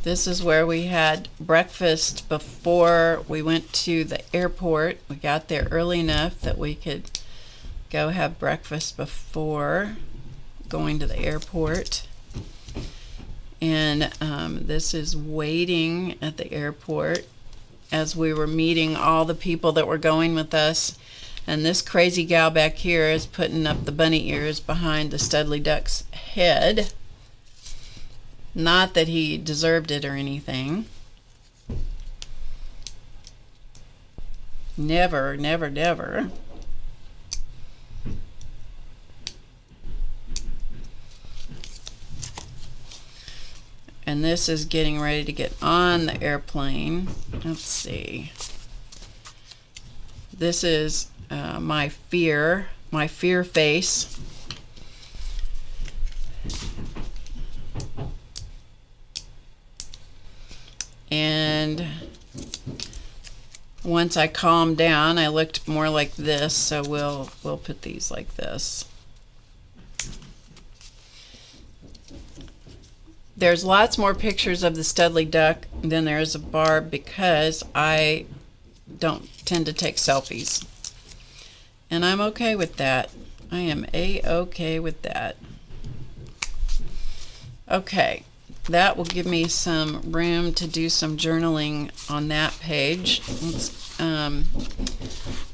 This is where we had breakfast before we went to the airport. We got there early enough that we could go have breakfast before going to the airport. And this is waiting at the airport as we were meeting all the people that were going with us. And this crazy gal back here is putting up the bunny ears behind the Studley Duck's head. Not that he deserved it or anything. Never, never, never. And this is getting ready to get on the airplane. Let's see. This is my fear face. And once I calmed down, I looked more like this, so we'll put these like this. There's lots more pictures of the Studley Duck than there is of Barb because I don't tend to take selfies. And I'm okay with that. I am A-okay with that. Okay. That will give me some room to do some journaling on that page.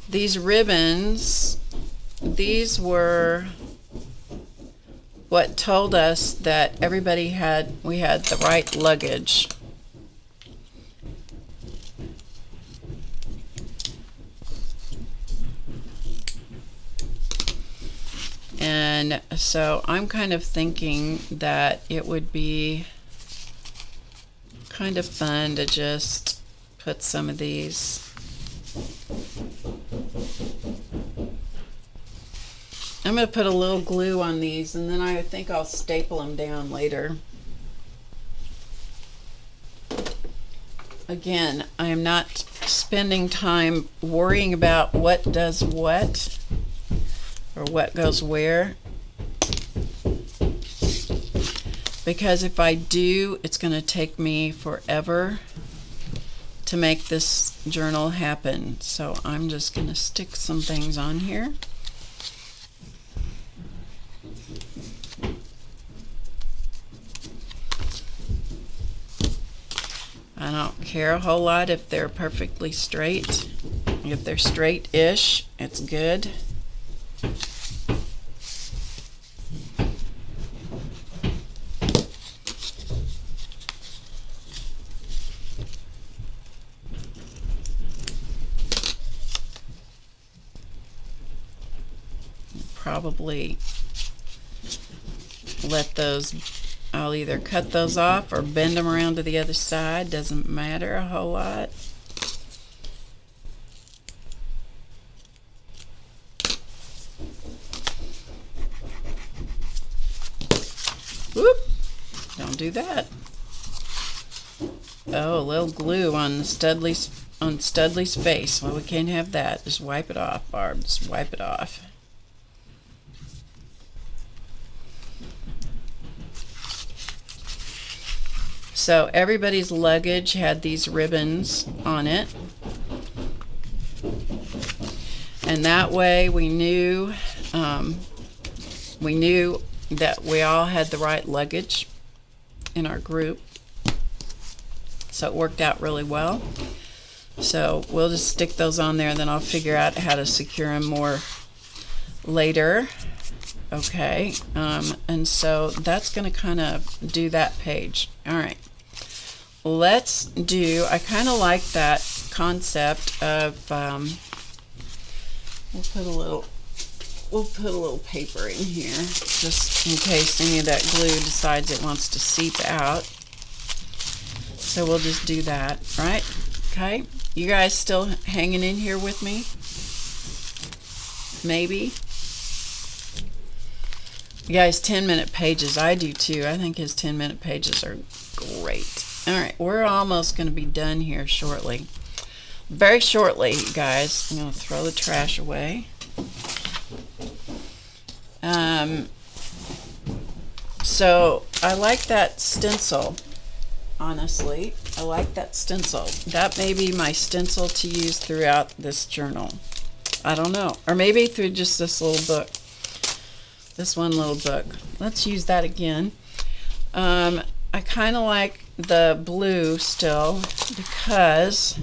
These ribbons, these were what told us that we had the right luggage. And so I'm kind of thinking that it would be kind of fun to just put some of these. I'm going to put a little glue on these and then I think I'll staple them down later. Again, I am not spending time worrying about what does what or what goes where. Because if I do, it's going to take me forever to make this journal happen. So I'm just going to stick some things on here. I don't care a whole lot if they're perfectly straight. If they're straight-ish, it's good. Probably let those, I'll either cut those off or bend them around to the other side, doesn't matter a whole lot. Whoop, don't do that. Oh, a little glue on Studley's face. Well, we can't have that. Just wipe it off, Barb, just wipe it off. So everybody's luggage had these ribbons on it. And that way we knew that we all had the right luggage in our group. So it worked out really well. So we'll just stick those on there and then I'll figure out how to secure them more later. Okay, and so that's going to kind of do that page. All right, let's do, I kind of like that concept of, we'll put a little paper in here just in case any of that glue decides it wants to seep out. So we'll just do that, right? Okay, you guys still hanging in here with me? Maybe. You guys, 10-minute pages, I do too. I think his 10-minute pages are great. All right, we're almost going to be done here shortly. Very shortly, you guys. I'm going to throw the trash away. So I like that stencil. Honestly, I like that stencil. That may be my stencil to use throughout this journal. I don't know. Or maybe through just this little book. This one little book. Let's use that again. I kind of like the blue still because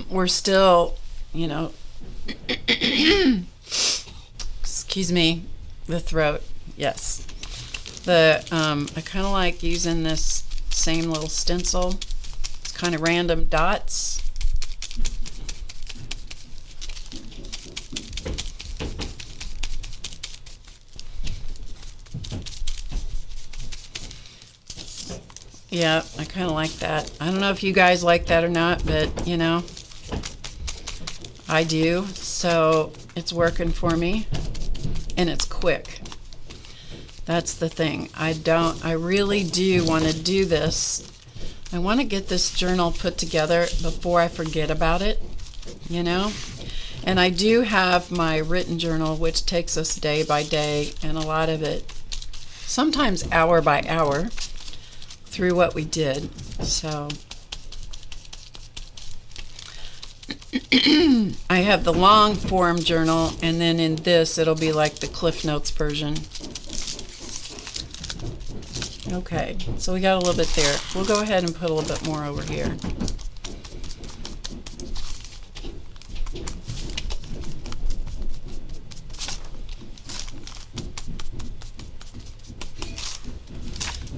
we're still, you know, excuse me, the throat. Yes. I kind of like using this same little stencil. It's kind of random dots. Yeah, I kind of like that. I don't know if you guys like that or not, but you know, I do. So it's working for me and it's quick. That's the thing. I really do want to do this. I want to get this journal put together before I forget about it, you know? And I do have my written journal, which takes us day by day, and a lot of it, sometimes hour by hour, through what we did. So I have the long form journal, and then in this it'll be like the Cliff Notes version. Okay, so we got a little bit there. We'll go ahead and put a little bit more over here.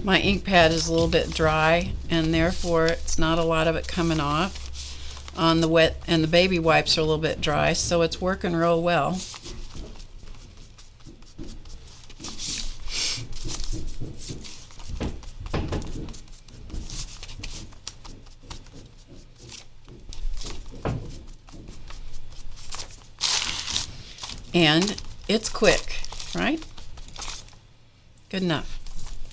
My ink pad is a little bit dry, and therefore it's not a lot of it coming off on the wet, and the baby wipes are a little bit dry, so it's working real well. And it's quick, right? Good enough.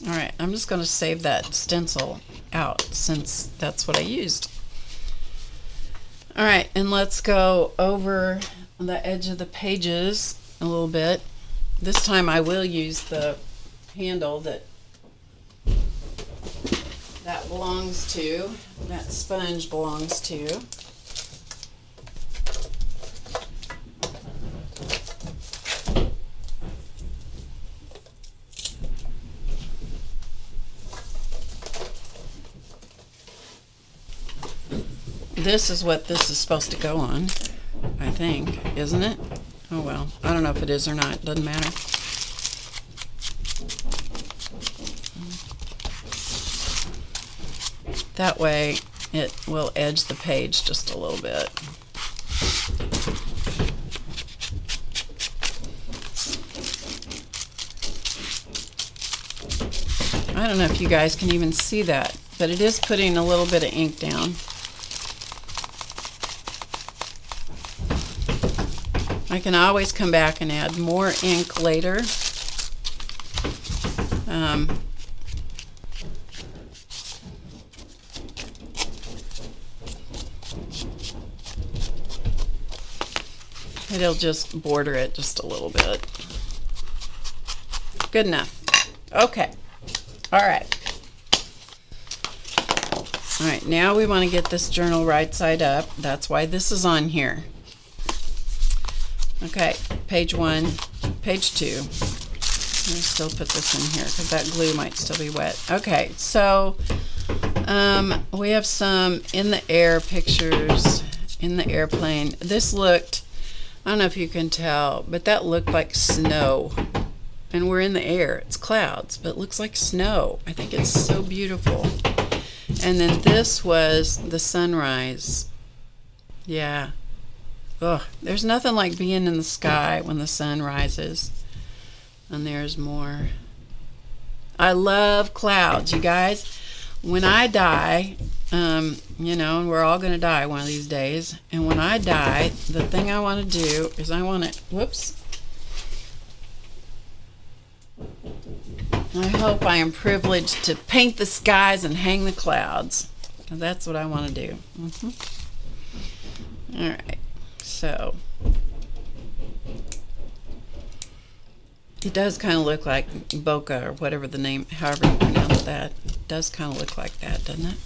All right, I'm just going to save that stencil out since that's what I used. All right, and let's go over the edge of the pages a little bit. This time I will use the handle that belongs to, that sponge belongs to. This is what this is supposed to go on, I think, isn't it? Oh well, I don't know if it is or not, doesn't matter. That way it will edge the page just a little bit. I don't know if you guys can even see that, but it is putting a little bit of ink down. I can always come back and add more ink later. It'll just border it just a little bit. Good enough. Okay. All right. All right, now we want to get this journal right side up. That's why this is on here. Okay, page 1, page 2. Let me still put this in here because that glue might still be wet. Okay, so we have some in the air pictures in the airplane. This looked, I don't know if you can tell, but that looked like snow. And we're in the air. It's clouds, but it looks like snow. I think it's so beautiful. And then this was the sunrise. Yeah. Ugh, there's nothing like being in the sky when the sun rises. And there's more. I love clouds, you guys. When I die, you know, and we're all going to die one of these days. And when I die, the thing I want to do is I want to, whoops. I hope I am privileged to paint the skies and hang the clouds. That's what I want to do. All right, so it does kind of look like bokeh or whatever the name, however you pronounce that. It does kind of look like that, doesn't it?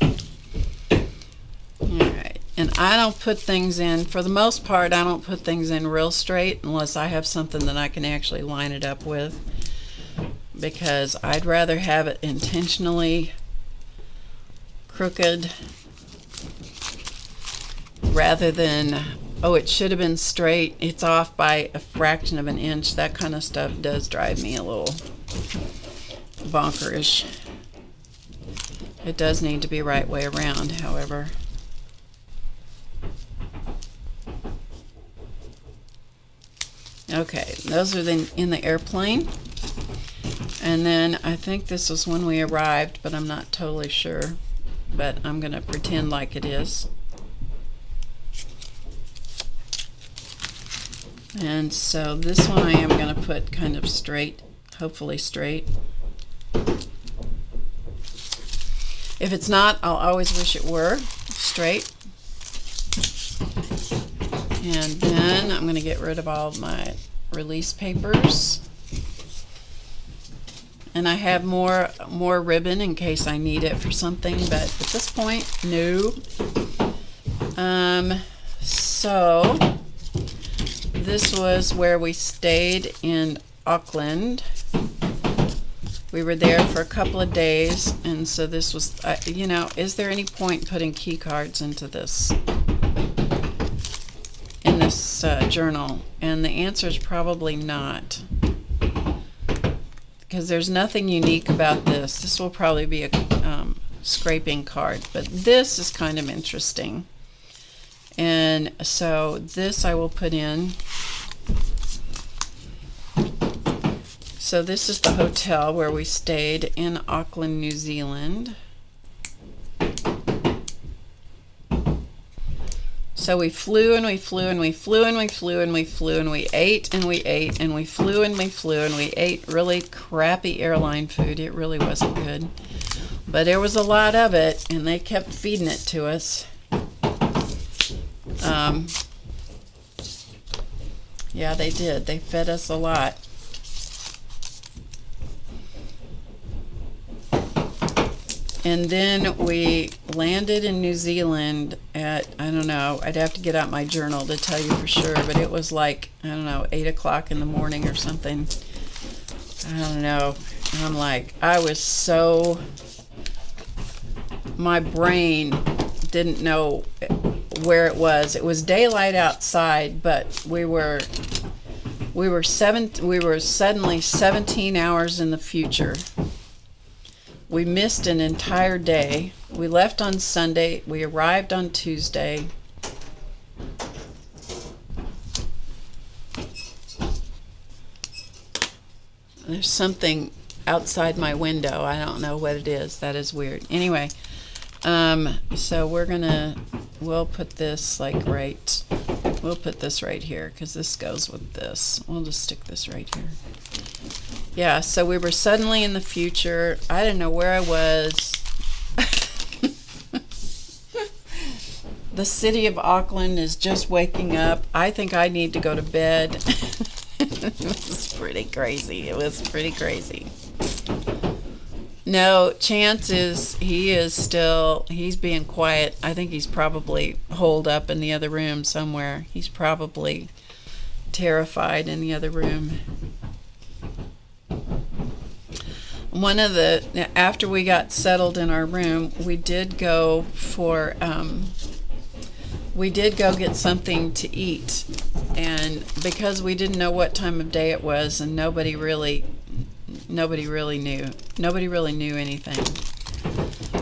All right, and I don't put things in, for the most part, I don't put things in real straight unless I have something that I can actually line it up with, because I'd rather have it intentionally crooked rather than, oh, it should have been straight, it's off by a fraction of an inch. That kind of stuff does drive me a little bonkerish. It does need to be right way around, however. Okay, those are in the airplane. And then I think this was when we arrived, but I'm not totally sure. But I'm going to pretend like it is. And so this one I am going to put kind of straight, hopefully straight. If it's not, I'll always wish it were straight. And then I'm going to get rid of all of my release papers. And I have more ribbon in case I need it for something, but at this point, no. So this was where we stayed in Auckland. We were there for a couple of days, and so this was, you know, is there any point putting key cards into this, in this journal? And the answer is probably not, because there's nothing unique about this. This will probably be a scraping card, but this is kind of interesting. And so this I will put in. So this is the hotel where we stayed in Auckland, New Zealand. So we flew and we flew and we flew and we flew and we flew and we ate and we ate and we flew and we flew and we ate really crappy airline food. It really wasn't good. But there was a lot of it, and they kept feeding it to us. Yeah, they did. They fed us a lot. And then we landed in New Zealand at, I don't know, I'd have to get out my journal to tell you for sure, but it was like, I don't know, 8 o'clock in the morning or something. I don't know. And I'm like, I was so, my brain didn't know where it was. It was daylight outside, but we were suddenly 17 hours in the future. We missed an entire day. We left on Sunday. We arrived on Tuesday. There's something outside my window. I don't know what it is. That is weird. Anyway, so we'll put this like right, we'll put this right here because this goes with this. We'll just stick this right here. Yeah, so we were suddenly in the future. I didn't know where I was. The city of Auckland is just waking up. I think I need to go to bed. It was pretty crazy. It was pretty crazy. No, Chance he's being quiet. I think he's probably holed up in the other room somewhere. He's probably terrified in the other room. After we got settled in our room, we did go get something to eat, and because we didn't know what time of day it was, and nobody really knew anything.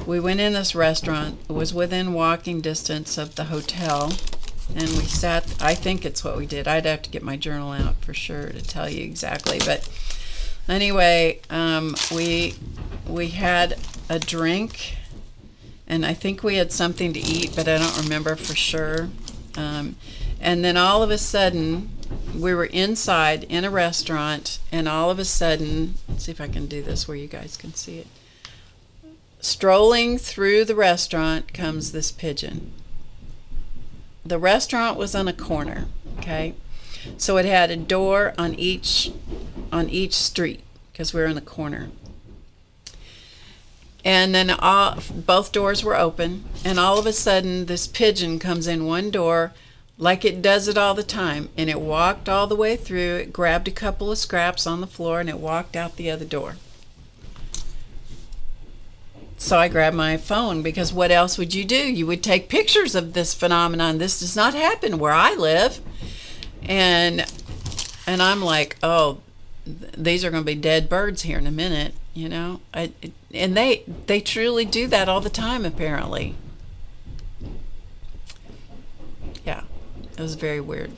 We went in this restaurant. It was within walking distance of the hotel, and we sat. I think it's what we did. I'd have to get my journal out for sure to tell you exactly, but anyway, we had a drink, and I think we had something to eat, but I don't remember for sure. And then all of a sudden, we were inside in a restaurant, and all of a sudden, let's see if I can do this where you guys can see it. Strolling through the restaurant comes this pigeon. The restaurant was on a corner, okay? So it had a door on each street because we were in a corner. And then both doors were open, and all of a sudden this pigeon comes in one door like it does it all the time, and it walked all the way through, it grabbed a couple of scraps on the floor, and it walked out the other door. So I grabbed my phone, because what else would you do? You would take pictures of this phenomenon. This does not happen where I live. And I'm like, oh, these are going to be dead birds here in a minute, you know. And they truly do that all the time, apparently. Yeah, it was very weird.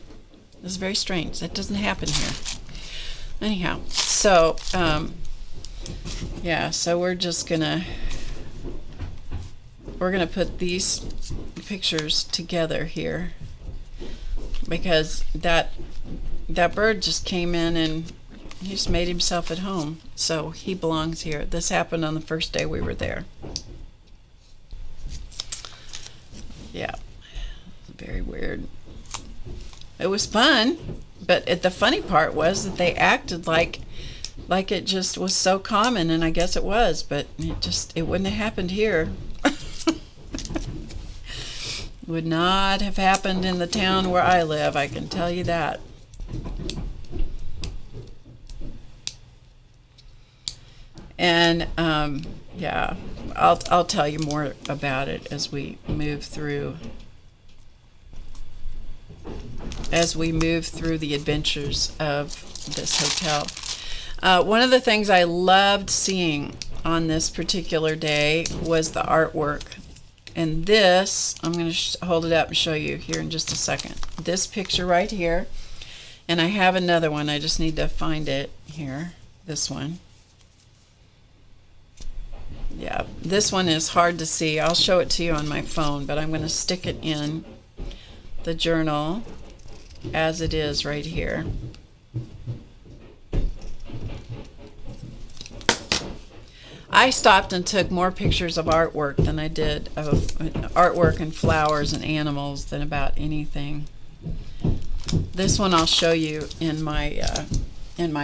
It was very strange. That doesn't happen here. Anyhow, so yeah, so we're gonna put these pictures together here, because that bird just came in and he just made himself at home, so he belongs here. This happened on the first day we were there. Yeah, very weird. It was fun, but the funny part was that they acted like it just was so common, and I guess it was, but it wouldn't have happened here. Would not have happened in the town where I live, I can tell you that. And yeah, I'll tell you more about it as we move through the adventures of this hotel. One of the things I loved seeing on this particular day was the artwork. And this, I'm going to hold it up and show you here in just a second. This picture right here, and I have another one, I just need to find it here, this one. Yeah, this one is hard to see. I'll show it to you on my phone, but I'm going to stick it in the journal as it is right here. I stopped and took more pictures of artwork than I did of artwork and flowers and animals than about anything. This one I'll show you in my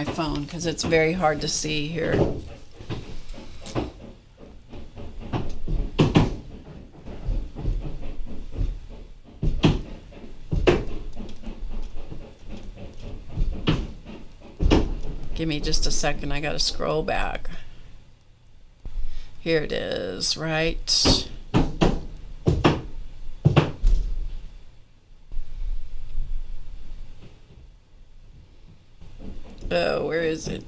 phone, because it's very hard to see here. Give me just a second, I gotta scroll back. Here it is, right? Oh, where is it?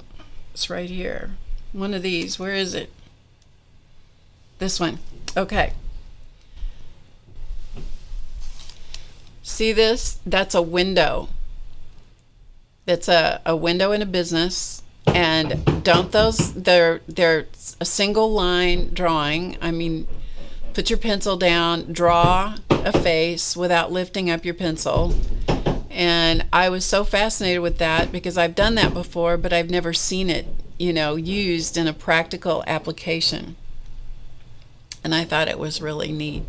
It's right here. One of these, where is it? This one. Okay. See this? That's a window. That's a window in a business. And don't they're a single line drawing. I mean, put your pencil down, draw a face without lifting up your pencil. And I was so fascinated with that, because I've done that before, but I've never seen it, you know, used in a practical application. And I thought it was really neat.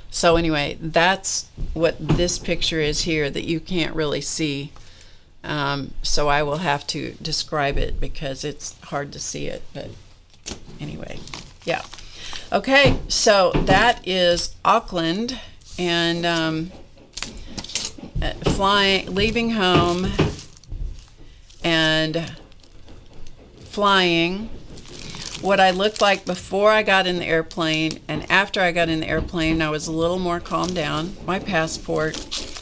So anyway, that's what this picture is here that you can't really see. So I will have to describe it because it's hard to see it, but anyway, yeah. Okay, so that is Auckland, and leaving home and flying. What I looked like before I got in the airplane and after I got in the airplane, I was a little more calmed down. My passport.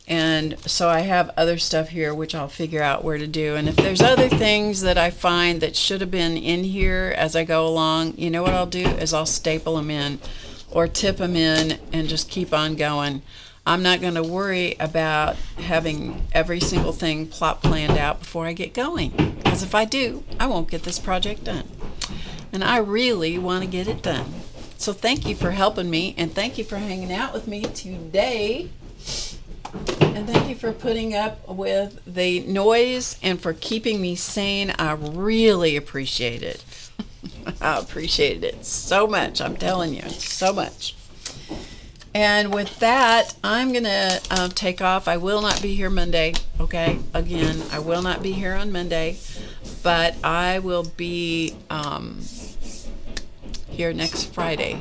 And so I have other stuff here which I'll figure out where to do. And if there's other things that I find that should have been in here as I go along, you know what I'll do is I'll staple them in or tip them in and just keep on going. I'm not going to worry about having every single thing planned out before I get going. Because if I do, I won't get this project done. And I really want to get it done. So thank you for helping me, and thank you for hanging out with me today. And thank you for putting up with the noise and for keeping me sane. I really appreciate it. I appreciated it so much. I'm telling you, so much. And with that, I'm going to take off. I will not be here Monday, okay? Again, I will not be here on Monday, but I will be here next Friday.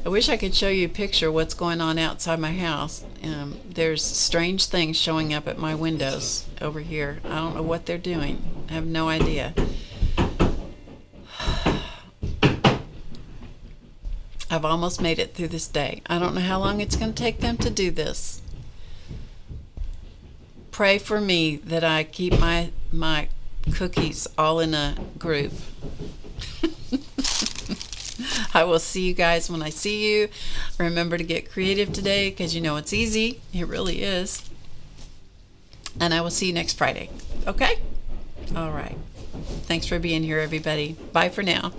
I wish I could show you a picture of what's going on outside my house. There's strange things showing up at my windows over here. I don't know what they're doing. I have no idea. I've almost made it through this day. I don't know how long it's going to take them to do this. Pray for me that I keep my cookies all in a group. I will see you guys when I see you. Remember to get creative today, because you know it's easy. It really is. And I will see you next Friday. Okay? All right. Thanks for being here, everybody. Bye for now.